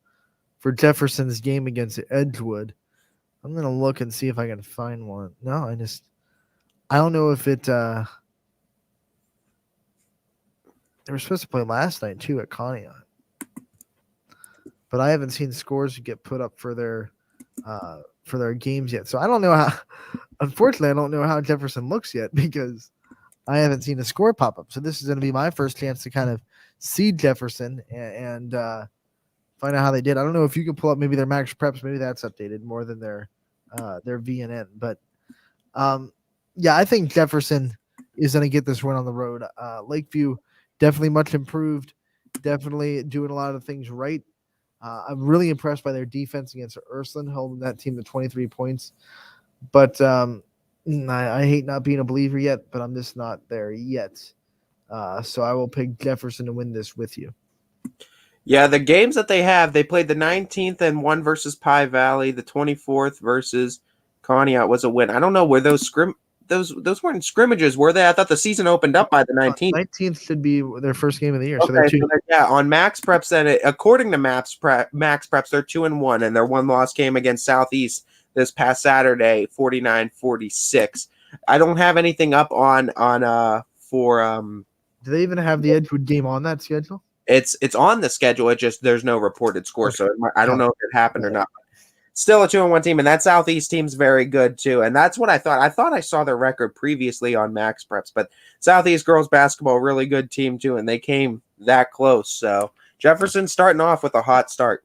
for Jefferson's game against Edgewood. I'm going to look and see if I can find one. No, I don't know if it they were supposed to play last night too at Conneaut, but I haven't seen scores get put up for their games yet. So I don't know how. Unfortunately, I don't know how Jefferson looks yet because I haven't seen a score pop up. So this is going to be my first chance to kind of see Jefferson and find out how they did. I don't know if you can pull up maybe their max preps. Maybe that's updated more than their VNN. But yeah, I think Jefferson is going to get this win on the road. Lakeview. Definitely much improved. Definitely doing a lot of things right. I'm really impressed by their defense against Ursuline, holding that team to 23 points. But I hate not being a believer yet, but I'm just not there yet. So I will pick Jefferson to win this with you. Yeah, the games that they played the 19th and one versus Pie Valley, the 24th versus Conneaut was a win. I don't know where those weren't scrimmages, were they? I thought the season opened up by the 19th. 19th should be their first game of the year. Okay, so on Max Preps, then according to Max Preps, they're 2-1, and their one loss came against Southeast this past Saturday, 49-46. I don't have anything up on for. Do they even have the Edgewood game on that schedule? It's on the schedule. It just there's no reported score, so I don't know if it happened or not. Still a 2-1 team, and that Southeast team's very good too. And that's what I thought. I thought I saw their record previously on Max Preps, but Southeast girls basketball, really good team too, and they came that close. So Jefferson's starting off with a hot start.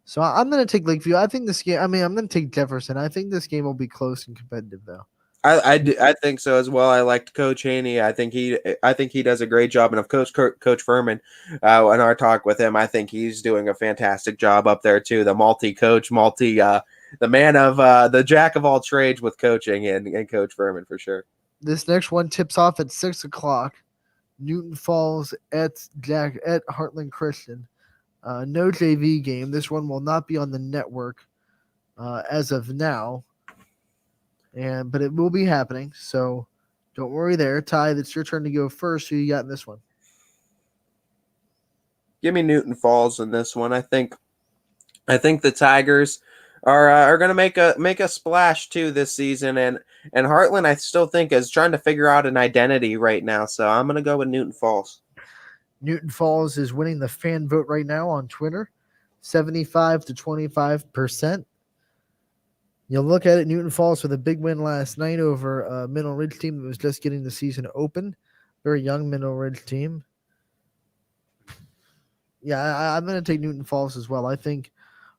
So I'm going to take Lakeview. I think this game. I'm going to take Jefferson. I think this game will be close and competitive, though. I think so as well. I liked Coach Haney. I think he does a great job. And of Coach Furman, in our talk with him, I think he's doing a fantastic job up there too. The the man of the jack of all trades with coaching and Coach Furman for sure. This next one tips off at 6:00. Newton Falls at Heartland Christian. No JV game. This one will not be on the network as of now. But it will be happening, so don't worry there. Ty, it's your turn to go first. Who you got in this one? Give me Newton Falls in this one. I think the Tigers are going to make a splash too this season, and Heartland I still think is trying to figure out an identity right now. So I'm going to go with Newton Falls. Newton Falls is winning the fan vote right now on Twitter, 75 to 25%. You'll look at it, Newton Falls with a big win last night over a Mineral Ridge team that was just getting the season open. Very young Mineral Ridge team. Yeah, I'm going to take Newton Falls as well. I think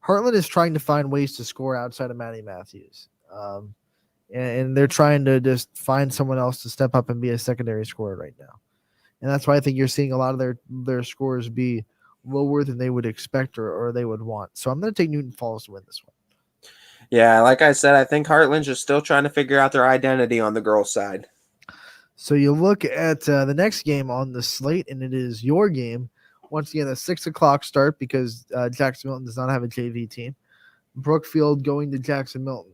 Heartland is trying to find ways to score outside of Matty Matthews. And they're trying to just find someone else to step up and be a secondary scorer right now. And that's why I think you're seeing a lot of their scores be lower than they would expect or they would want. So I'm going to take Newton Falls to win this one. Yeah, like I said, I think Heartland's just still trying to figure out their identity on the girls' side. So you look at the next game on the slate, and it is your game. Once again, a 6:00 start because Jackson Milton does not have a JV team. Brookfield going to Jackson Milton.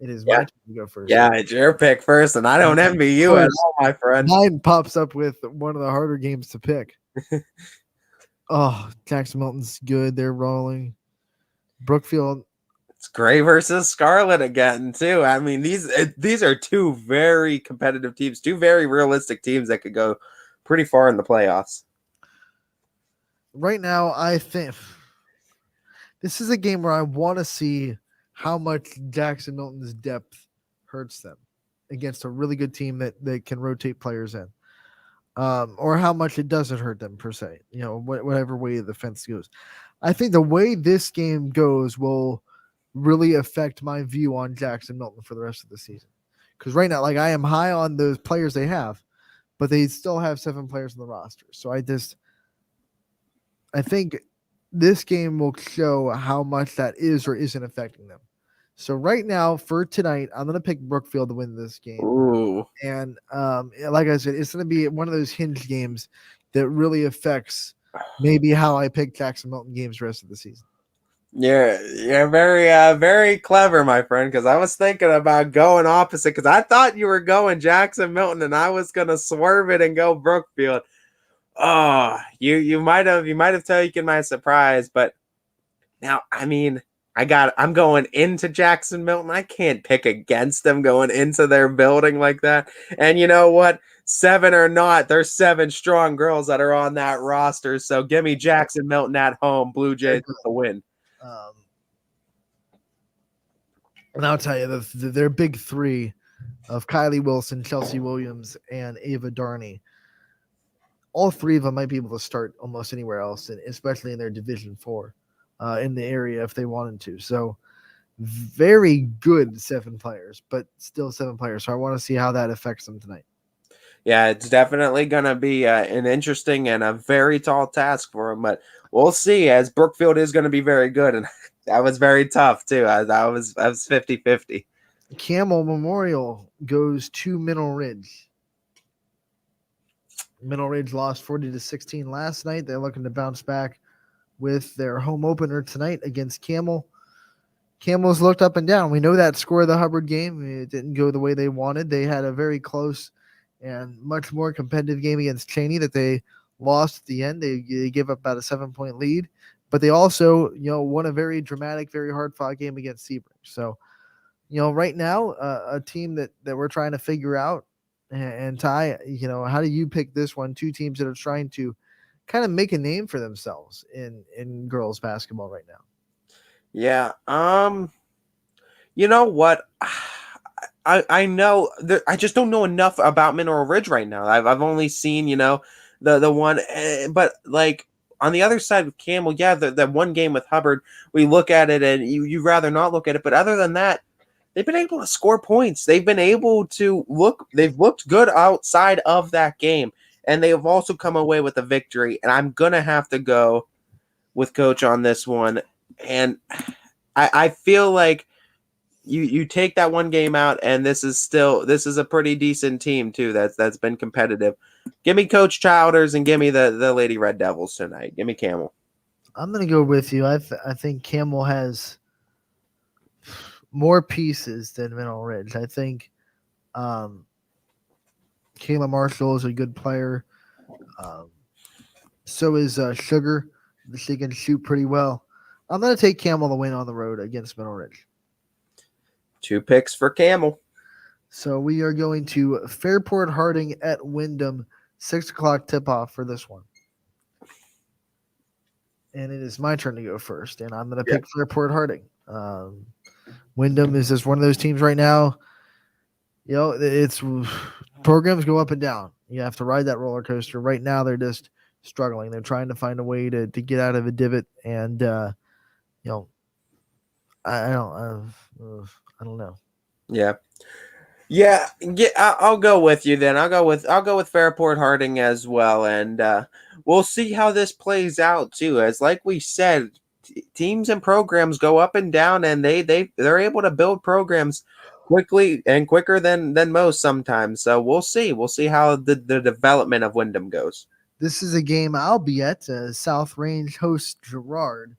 It is my turn to go first. Yeah, it's your pick first, and I don't envy you at all, my friend. Mine pops up with one of the harder games to pick. Jackson Milton's good. They're rolling. Brookfield. It's Gray versus Scarlet again, too. I mean, these are two very competitive teams, two very realistic teams that could go pretty far in the playoffs. Right now, I think this is a game where I want to see how much Jackson Milton's depth hurts them against a really good team that can rotate players in, or how much it doesn't hurt them per se. Whatever way the fence goes. I think the way this game goes will really affect my view on Jackson Milton for the rest of the season. Because right now, I am high on those players they have, but they still have 7 players on the roster. So I think this game will show how much that is or isn't affecting them. So right now, for tonight, I'm going to pick Brookfield to win this game. Ooh. And like I said, it's going to be one of those hinge games that really affects maybe how I pick Jackson Milton games the rest of the season. You're very clever, my friend, because I was thinking about going opposite because I thought you were going Jackson Milton and I was going to swerve it and go Brookfield. Oh, you might have taken my surprise, but now, I mean, I'm going into Jackson Milton. I can't pick against them going into their building like that. And you know what? 7 or not, there's 7 strong girls that are on that roster. So give me Jackson Milton at home. Blue Jays with the win. And I'll tell you, their big 3 of Kylie Wilson, Chelsea Williams, and Ava Darney, all 3 of them might be able to start almost anywhere else, and especially in their Division 4 in the area if they wanted to. So very good 7 players, but still 7 players. So I want to see how that affects them tonight. Yeah, it's definitely going to be an interesting and a very tall task for him, but we'll see, as Brookfield is going to be very good, and that was very tough, too. I was 50-50. Camel Memorial goes to Mineral Ridge. Mineral Ridge lost 40-16 last night. They're looking to bounce back with their home opener tonight against Camel. Camel's looked up and down. We know that score of the Hubbard game. It didn't go the way they wanted. They had a very close and much more competitive game against Cheney that they lost at the end. They gave up about a 7-point lead, but they also, won a very dramatic, very hard-fought game against Sebring. So, right now, a team that we're trying to figure out. And Ty, how do you pick this one? 2 teams that are trying to kind of make a name for themselves in girls basketball right now. Yeah. You know what? I know I just don't know enough about Mineral Ridge right now. I've only seen, the one, but on the other side with Camel, yeah, the one game with Hubbard, we look at it and you'd rather not look at it. But other than that, they've been able to score points. They've been able to they've looked good outside of that game, and they have also come away with a victory. And I'm going to have to go with Coach on this one. And I feel like you take that one game out, and this is a pretty decent team too. That's been competitive. Give me Coach Childers and give me the Lady Red Devils tonight. Give me Camel. I'm going to go with you. I think Camel has more pieces than Mineral Ridge. I think Kayla Marshall is a good player. So is Sugar. She can shoot pretty well. I'm going to take Camel to win on the road against Mineral Ridge. 2 picks for Camel. So we are going to Fairport Harding at Wyndham, 6 o'clock tip-off for this one. And it is my turn to go first, and I'm going to pick Fairport Harding. Wyndham is just one of those teams right now. You know, it's programs go up and down. You have to ride that roller coaster. Right now, they're just struggling. They're trying to find a way to get out of a divot, and I don't know. Yeah. I'll go with you then. I'll go with Fairport Harding as well, and we'll see how this plays out too. As like we said, teams and programs go up and down, and they're able to build programs quickly and quicker than most sometimes. So we'll see. We'll see how the development of Wyndham goes. This is a game I'll be at. South Range hosts Girard.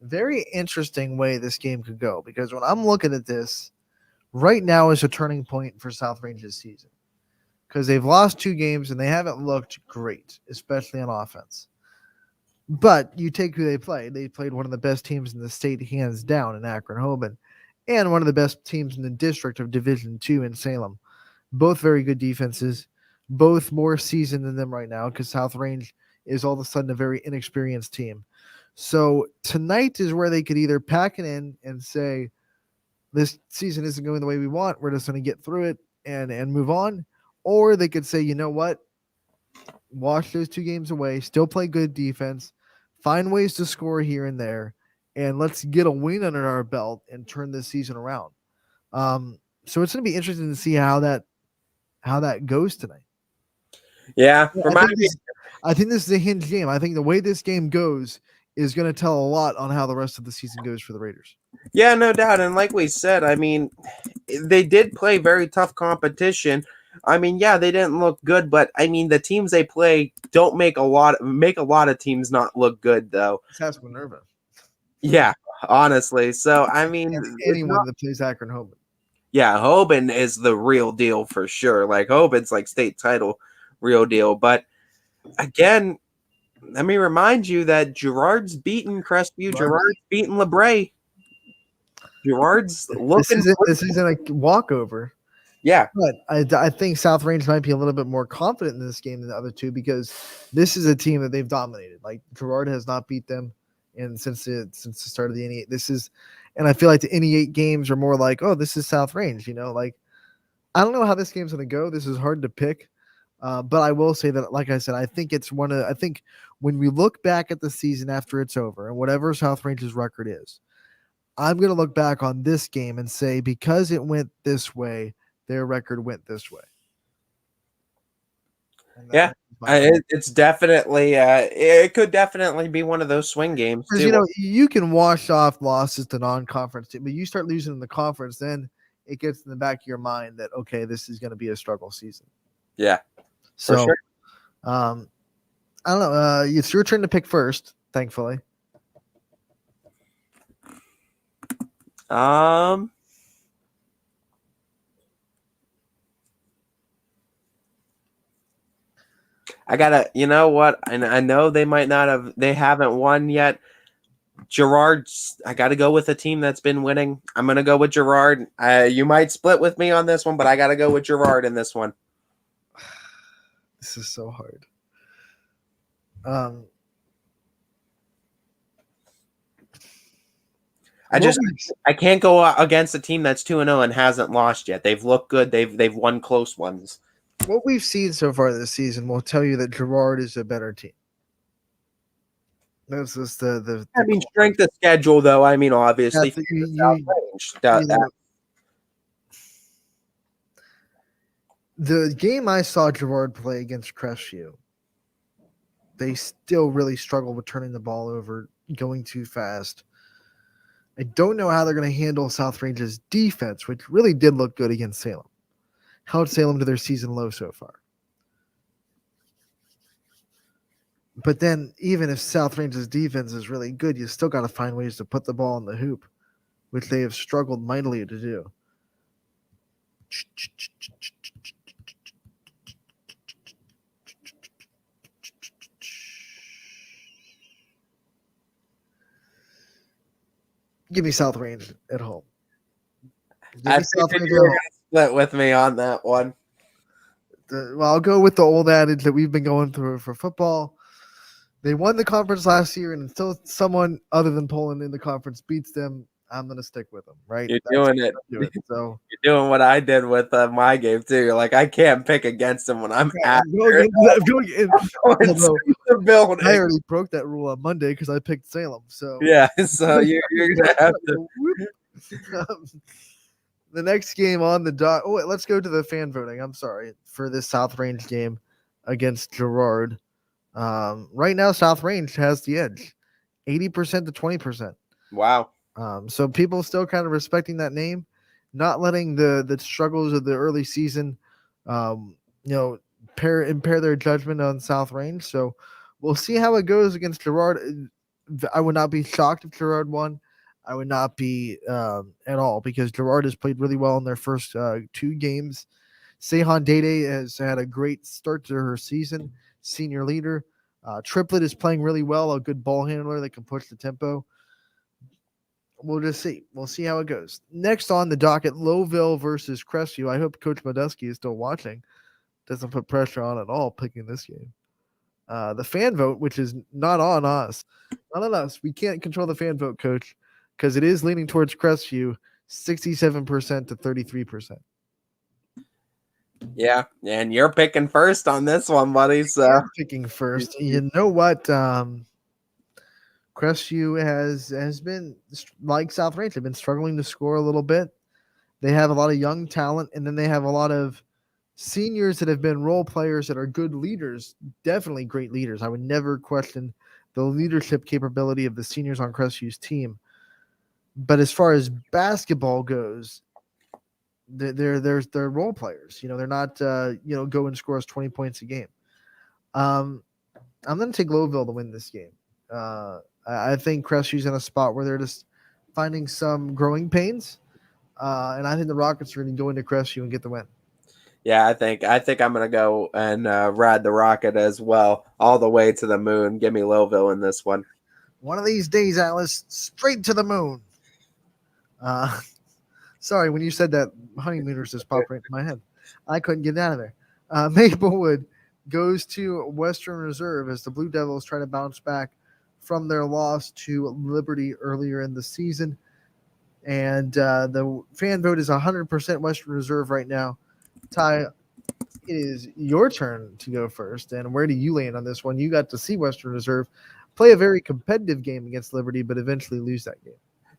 Very interesting way this game could go, because when I'm looking at this, right now is a turning point for South Range's season, because they've lost 2 games and they haven't looked great, especially on offense. But you take who they played. They played one of the best teams in the state, hands down, in Akron-Hoban, and one of the best teams in the district of Division II in Salem. Both very good defenses, both more seasoned than them right now, because South Range is all of a sudden a very inexperienced team. So tonight is where they could either pack it in and say, this season isn't going the way we want, we're just going to get through it and move on. Or they could say, you know what? Wash those 2 games away, still play good defense, find ways to score here and there, and let's get a win under our belt and turn this season around. So it's going to be interesting to see how that goes tonight. Yeah. I think this is a hinge game. I think the way this game goes is going to tell a lot on how the rest of the season goes for the Raiders. Yeah, no doubt. And like we said, I mean, they did play very tough competition. I mean, yeah, they didn't look good, but I mean, the teams they play don't make a lot of teams not look good, though. It's Haskell Minerva. Yeah, honestly. So I mean, anyone that plays Akron-Hoban. Yeah, Hoban is the real deal for sure. Like Hoban's like state title, real deal. But again, let me remind you that Girard's beaten Crestview. Girard's beaten LeBray. Girard's looking. This isn't a walkover. Yeah, but I think South Range might be a little bit more confident in this game than the other 2, because this is a team that they've dominated. Like Girard has not beat them, and since the start of the NE8, and I feel like the NE8 games are more like, oh, this is South Range. You know, like I don't know how this game's going to go. This is hard to pick, but I will say that, like I said, I think I think when we look back at the season after it's over, and whatever South Range's record is, I'm going to look back on this game and say, because it went this way, their record went this way. Yeah, it's definitely it could definitely be one of those swing games too. You know, you can wash off losses to non-conference team, but you start losing in the conference, then it gets in the back of your mind that, okay, this is going to be a struggle season. Yeah, so for sure. I don't know. It's your turn to pick first, thankfully. I gotta, you know what? I know they haven't won yet. Girard's, I gotta go with a team that's been winning. I'm gonna go with Girard. You might split with me on this one, but I gotta go with Girard in this one. This is so hard. I can't go against a team that's 2-0 and hasn't lost yet. They've looked good. They've won close ones. What we've seen so far this season will tell you that Girard is a better team. That's just the strength of schedule, though. I mean, obviously, The game I saw Gerard play against Crestview, they still really struggle with turning the ball over, going too fast. I don't know how they're going to handle South Range's defense, which really did look good against Salem. Held Salem to their season low so far. But then, even if South Range's defense is really good, you still got to find ways to put the ball in the hoop, which they have struggled mightily to do. Give me South Range at home. I figured you were going to split with me on that one. Well, I'll go with the old adage that we've been going through for football. They won the conference last year, and until someone other than Poland in the conference beats them, I'm going to stick with them, right? You're doing it. So you're doing what I did with my game, too. You're like, I can't pick against them when I'm at I already broke that rule on Monday because I picked Salem. So yeah, so you're going to have to. The next game on the dot. Oh, wait, let's go to the fan voting. I'm sorry for this South Range game against Gerard. Right now, South Range has the edge, 80% to 20%. Wow. So people still kind of respecting that name, not letting the struggles of the early season, impair their judgment on South Range. So we'll see how it goes against Gerard. I would not be shocked if Gerard won. I would not be at all because Gerard has played really well in their first 2 games. Sehan Dede has had a great start to her season, senior leader. Triplet is playing really well, a good ball handler that can push the tempo. We'll just see. We'll see how it goes. Next on the docket, Loweville versus Crestview. I hope Coach Modesky is still watching. Doesn't put pressure on at all picking this game. The fan vote, which is not on us. Not on us. We can't control the fan vote, Coach, because it is leaning towards Crestview, 67% to 33%. Yeah, and you're picking first on this one, buddy. So I'm picking first. You know what? Crestview has been, like South Range, they've been struggling to score a little bit. They have a lot of young talent, and then they have a lot of seniors that have been role players that are good leaders, definitely great leaders. I would never question the leadership capability of the seniors on Crestview's team. But as far as basketball goes, they're role players. They're not go and score us 20 points a game. I'm going to take Loweville to win this game. I think Crestview's in a spot where they're just finding some growing pains, and I think the Rockets are going to go into Crestview and get the win. Yeah, I think I'm going to go and ride the Rocket as well, all the way to the moon. Give me Loweville in this one. One of these days, Alice, straight to the moon. Sorry, when you said that, honeymooners just popped right in my head. I couldn't get out of there. Maplewood goes to Western Reserve as the Blue Devils try to bounce back from their loss to Liberty earlier in the season. And the fan vote is 100% Western Reserve right now. Ty, it is your turn to go first. And where do you land on this one? You got to see Western Reserve play a very competitive game against Liberty, but eventually lose that game.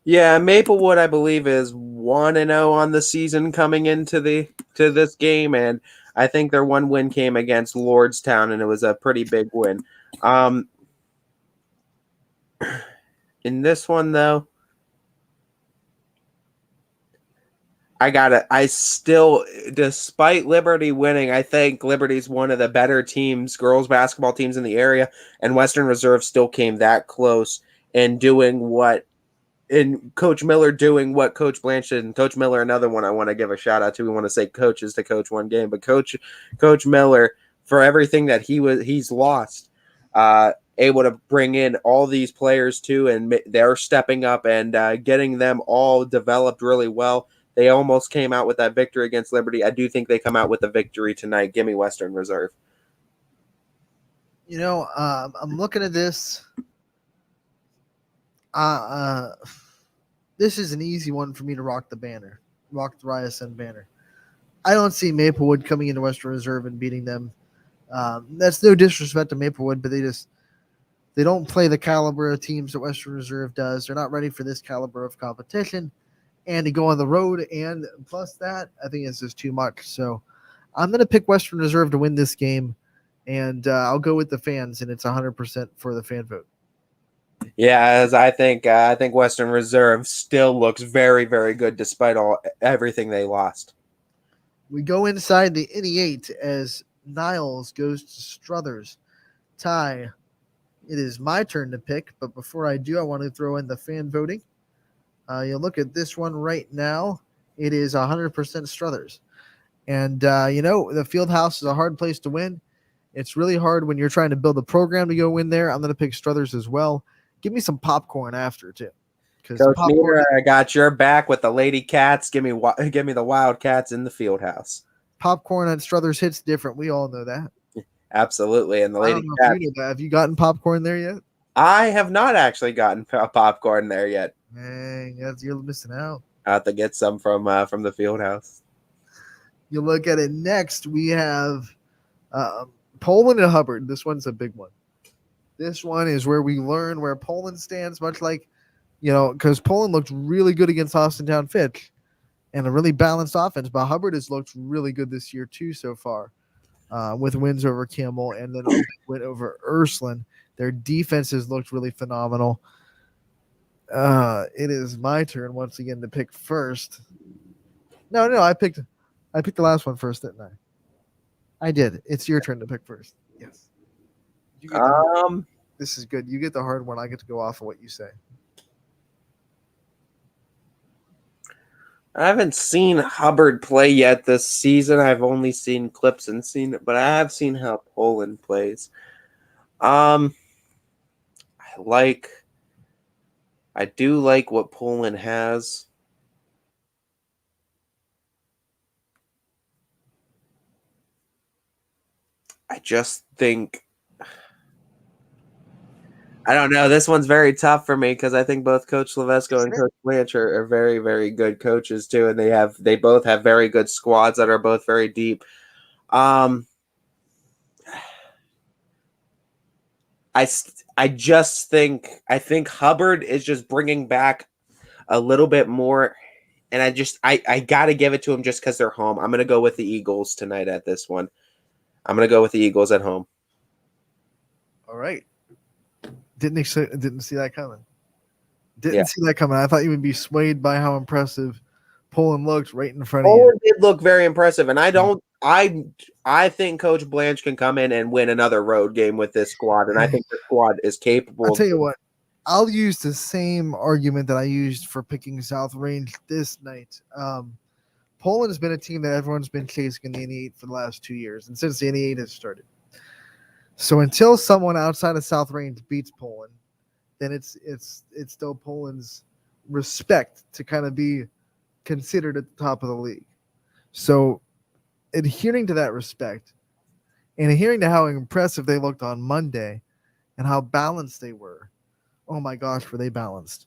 Yeah, Maplewood, I believe, is 1-0 on the season coming into this game, and I think their one win came against Lordstown, and it was a pretty big win. In this one, though, I still, despite Liberty winning, I think Liberty's one of the better teams, girls basketball teams in the area, and Western Reserve still came that close and Coach Miller doing what Coach Blanche did. And Coach Miller, another one I want to give a shout out to. We want to say coaches to coach one game, but Coach Miller, for everything that he's lost, able to bring in all these players too, and they're stepping up and getting them all developed really well. They almost came out with that victory against Liberty. I do think they come out with a victory tonight. Give me Western Reserve. I'm looking at this. This is an easy one for me to rock the Ysn banner. I don't see Maplewood coming into Western Reserve and beating them. That's no disrespect to Maplewood, but they don't play the caliber of teams that Western Reserve does. They're not ready for this caliber of competition, and to go on the road and plus that, I think it's just too much. So I'm going to pick Western Reserve to win this game, and I'll go with the fans, and it's 100% for the fan vote. Yeah, as I think Western Reserve still looks very, very good despite everything they lost. We go inside the NE8 as Niles goes to Struthers. Ty, it is my turn to pick, but before I do, I want to throw in the fan voting. You look at this one right now. It is 100% Struthers. And, the field house is a hard place to win. It's really hard when you're trying to build a program to go win there. I'm going to pick Struthers as well. Give me some popcorn after, too. Coach Meter, I got your back with the Lady Cats. Give me the Wildcats in the field house. Popcorn at Struthers hits different. We all know that. Absolutely. And the Lady Cats. Cats. You know that. Have you gotten popcorn there yet? I have not actually gotten popcorn there yet. Dang, you're missing out. I have to get some from the field house. You look at it next. We have Poland and Hubbard. This one's a big one. This one is where we learn where Poland stands, much like, because Poland looked really good against Austintown Fitch and a really balanced offense, but Hubbard has looked really good this year too so far with wins over Campbell and then a win over Ursuline. Their defense has looked really phenomenal. It is my turn once again to pick first. No, I picked the last one first, didn't I? I did. It's your turn to pick first. Yes. This is good. You get the hard one. I get to go off of what you say. I haven't seen Hubbard play yet this season. I've only seen clips and seen it, but I have seen how Poland plays. I do like what Poland has. I just think, I don't know. This one's very tough for me because I think both Coach Levesco and Coach Blanch are very, very good coaches too, and they both have very good squads that are both very deep. I think Hubbard is just bringing back a little bit more, and I got to give it to him just because they're home. I'm going to go with the Eagles tonight at this one. I'm going to go with the Eagles at home. All right. Didn't see that coming. See that coming. I thought you would be swayed by how impressive Poland looked right in front of you. Poland did look very impressive, and I think Coach Blanche can come in and win another road game with this squad, and I think the squad is capable. I'll tell you what. I'll use the same argument that I used for picking South Range this night. Poland has been a team that everyone's been chasing in the NE8 for the last 2 years, and since the NE8 has started. So until someone outside of South Range beats Poland, then it's still Poland's respect to kind of be considered at the top of the league. So adhering to that respect and adhering to how impressive they looked on Monday and how balanced they were. Oh my gosh, were they balanced?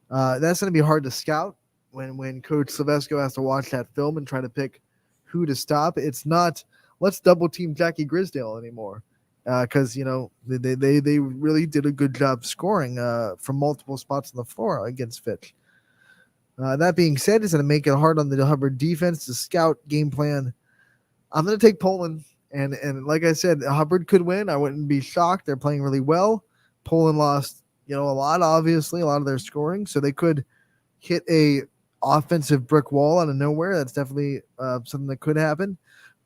That's going to be hard to scout when Coach Silvesco has to watch that film and try to pick who to stop. It's not let's double team Jackie Grisdale anymore. Because they really did a good job scoring from multiple spots on the floor against Fitch. That being said, it's going to make it hard on the Hubbard defense to scout game plan. I'm going to take Poland, and like I said, Hubbard could win. I wouldn't be shocked. They're playing really well. Poland lost, a lot of their scoring, so they could hit a offensive brick wall out of nowhere. That's definitely something that could happen.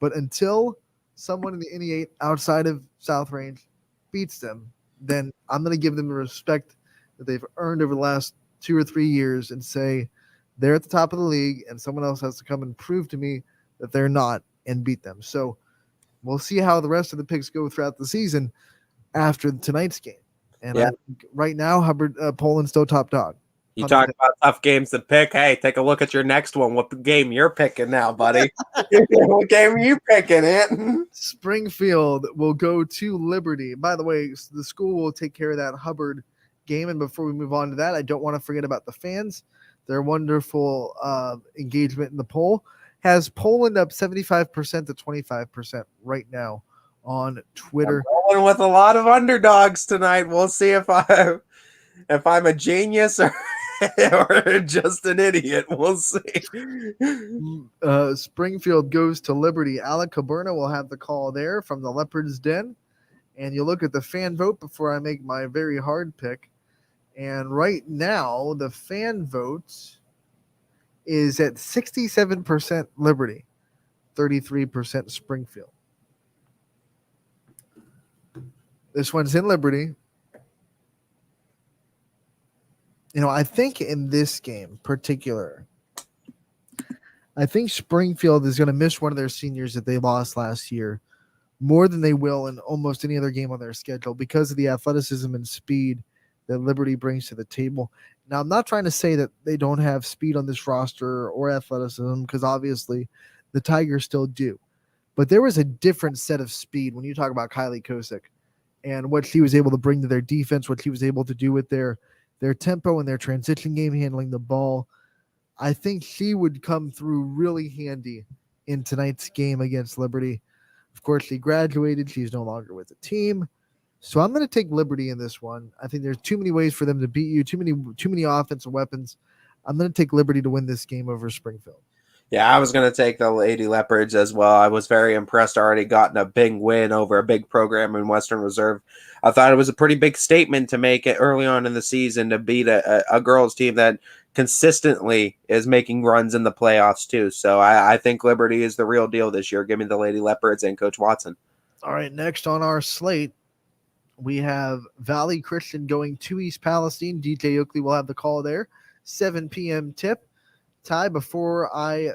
But until someone in the NE8 outside of South Range beats them, then I'm going to give them the respect that they've earned over the last 2 or 3 years and say they're at the top of the league and someone else has to come and prove to me that they're not and beat them. So we'll see how the rest of the picks go throughout the season after tonight's game. And I think right now, Poland's still top dog. You talk about tough games to pick. Hey, take a look at your next one. What game you're picking now, buddy? What game are you picking, Ant? Springfield will go to Liberty. By the way, the school will take care of that Hubbard game. And before we move on to that, I don't want to forget about the fans. Their wonderful engagement in the poll has Poland up 75% to 25% right now on Twitter. I'm rolling with a lot of underdogs tonight. We'll see if I'm a genius or or just an idiot. We'll see. Springfield goes to Liberty. Alec Caberna will have the call there from the Leopard's Den. And you look at the fan vote before I make my very hard pick. And right now, the fan vote is at 67% Liberty, 33% Springfield. This one's in Liberty. You know, I think in this game particular, I think Springfield is going to miss one of their seniors that they lost last year more than they will in almost any other game on their schedule because of the athleticism and speed that Liberty brings to the table. Now, I'm not trying to say that they don't have speed on this roster or athleticism because obviously the Tigers still do. But there was a different set of speed when you talk about Kylie Kosick and what she was able to bring to their defense, what she was able to do with their tempo and their transition game, handling the ball. I think she would come through really handy in tonight's game against Liberty. Of course, she graduated. She's no longer with the team. So I'm going to take Liberty in this one. I think there's too many ways for them to beat you, too many offensive weapons. I'm going to take Liberty to win this game over Springfield. Yeah, I was going to take the Lady Leopards as well. I was very impressed. Already gotten a big win over a big program in Western Reserve. I thought it was a pretty big statement to make it early on in the season to beat a girls team that consistently is making runs in the playoffs too. So I think Liberty is the real deal this year. Give me the Lady Leopards and Coach Watson. All right, next on our slate, we have Valley Christian going to East Palestine. DJ Oakley will have the call there. 7 p.m. tip. Ty, before I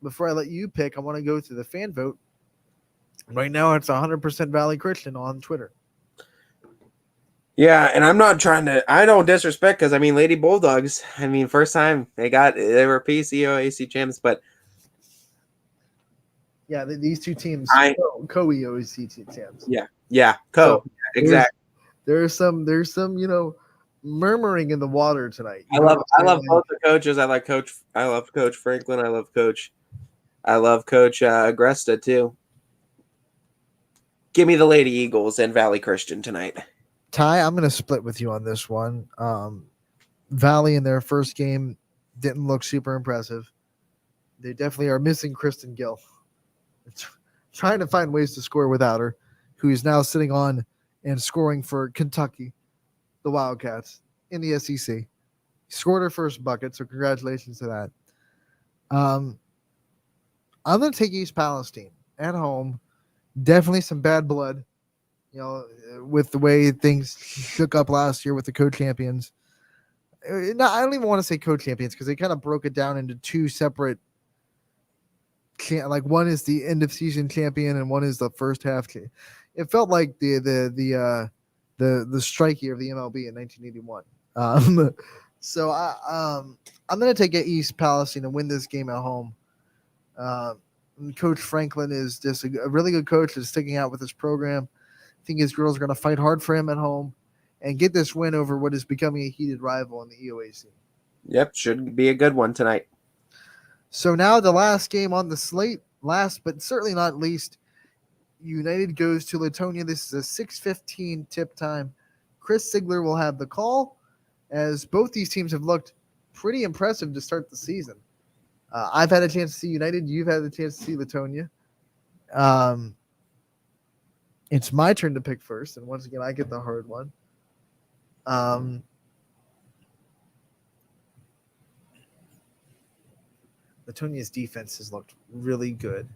let you pick, I want to go through the fan vote. Right now, it's 100% Valley Christian on Twitter. Yeah, and I'm not trying to. I don't disrespect because Lady Bulldogs. First time they were PCOAC champs, but yeah, these two teams co-EOAC champs. Yeah, exactly. There's some murmuring in the water tonight. I love both the coaches. I love Coach Franklin. I love Coach Agresta too. Give me the Lady Eagles and Valley Christian tonight. Ty, I'm going to split with you on this one. Valley in their first game didn't look super impressive. They definitely are missing Kristen Gill. Trying to find ways to score without her, who is now sitting on and scoring for Kentucky, the Wildcats, in the SEC. Scored her first bucket, so congratulations to that. I'm going to take East Palestine at home. Definitely some bad blood, with the way things shook up last year with the co-champions. No, I don't even want to say co-champions because they kind of broke it down into two separate. Like one is the end of season champion and one is the first half. It felt like the strike year of the MLB in 1981. So I'm going to take East Palestine and win this game at home. Coach Franklin is just a really good coach that's sticking out with his program. I think his girls are going to fight hard for him at home and get this win over what is becoming a heated rival in the EOAC. Yep, should be a good one tonight. So now the last game on the slate, last but certainly not least, United goes to Latonia. This is a 6:15 tip time. Chris Sigler will have the call, as both these teams have looked pretty impressive to start the season. I've had a chance to see United. You've had a chance to see Latonia. It's my turn to pick first, and once again, I get the hard one. Latonia's defense has looked really good.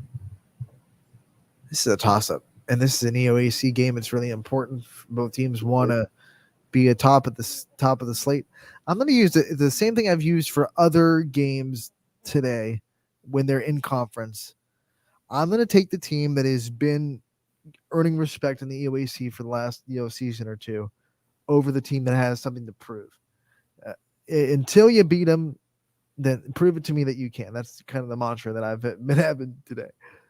This is a toss-up, and this is an EOAC game. It's really important. Both teams want to be top of the slate. I'm going to use the same thing I've used for other games today when they're in conference. I'm going to take the team that has been earning respect in the EOAC for the last season or two over the team that has something to prove. Until you beat them, then prove it to me that you can. That's kind of the mantra that I've been having today.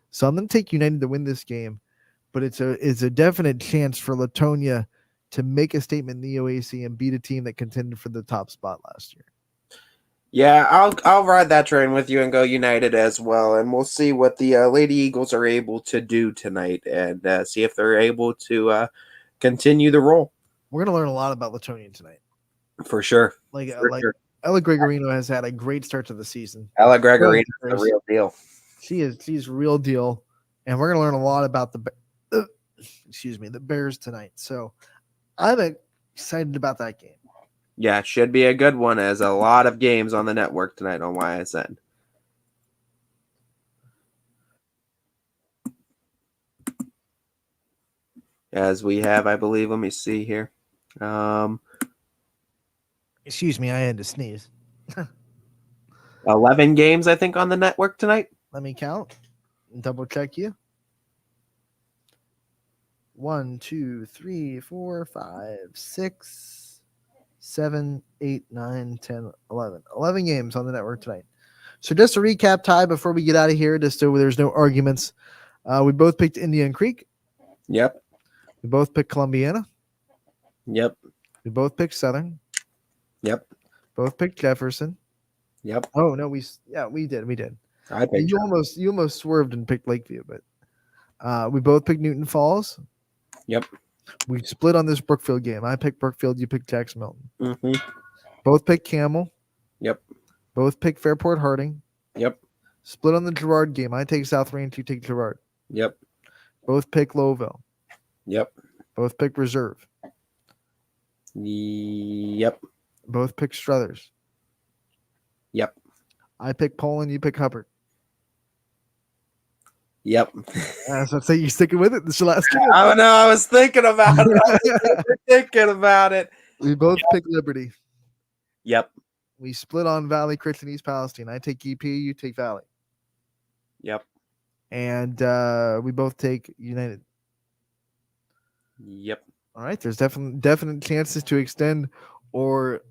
So I'm going to take United to win this game, but it's a definite chance for Latonia to make a statement in the EOAC and beat a team that contended for the top spot last year. Yeah, I'll ride that train with you and go United as well, and we'll see what the Lady Eagles are able to do tonight and see if they're able to continue the role. We're going to learn a lot about Latonia tonight. For sure. Sure. Ella Gregorino has had a great start to the season. Ella Gregorino is the real deal. She's real deal, and we're gonna learn a lot about the Bears tonight. So I'm excited about that game. Yeah, it should be a good one, as a lot of games on the network tonight on YSN. As we have, I believe, let me see here. Excuse me, I had to sneeze. 11 games, I think, on the network tonight. Let me count and double check you. 1, 2, 3, 4, 5, 6, 7, 8, 9, 10, 11. 11 games on the network tonight. So just to recap, Ty, before we get out of here, just so there's no arguments, we both picked Indian Creek. Yep. We both picked Columbiana. Yep. We both picked Southern. Yep. Both picked Jefferson. Yep. Oh no, we did. I picked you almost swerved and picked Lakeview, but we both picked Newton Falls. Yep. We split on this Brookfield game. I picked Brookfield. You picked Jackson Milton. Mm-hmm. Both picked Camel. Yep. Both picked Fairport Harding. Yep. Split on the Girard game. I take South Range. You take Girard. Yep. Both picked Loweville. Yep. Both picked Reserve. Yep. Both picked Struthers. Yep. I picked Poland. You picked Hubbard. Yep. So I'd say you're sticking with it. This is your last game. I know. I was thinking about it. We both picked Liberty. Yep. We split on Valley, Christian, East Palestine. I take EP. You take Valley. Yep. And we both take United. Yep. All right. There's definite chances to extend or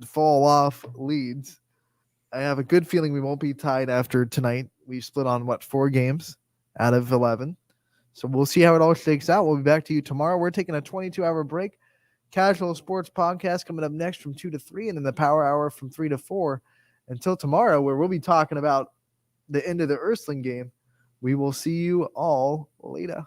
fall off leads. I have a good feeling we won't be tied after tonight. We split on 4 games out of 11. So we'll see how it all shakes out. We'll be back to you tomorrow. We're taking a 22-hour break. Casual Sports Podcast coming up next from 2 to 3, and then the Power Hour from 3 to 4. Until tomorrow, where we'll be talking about the end of the Ursuline game. We will see you all later.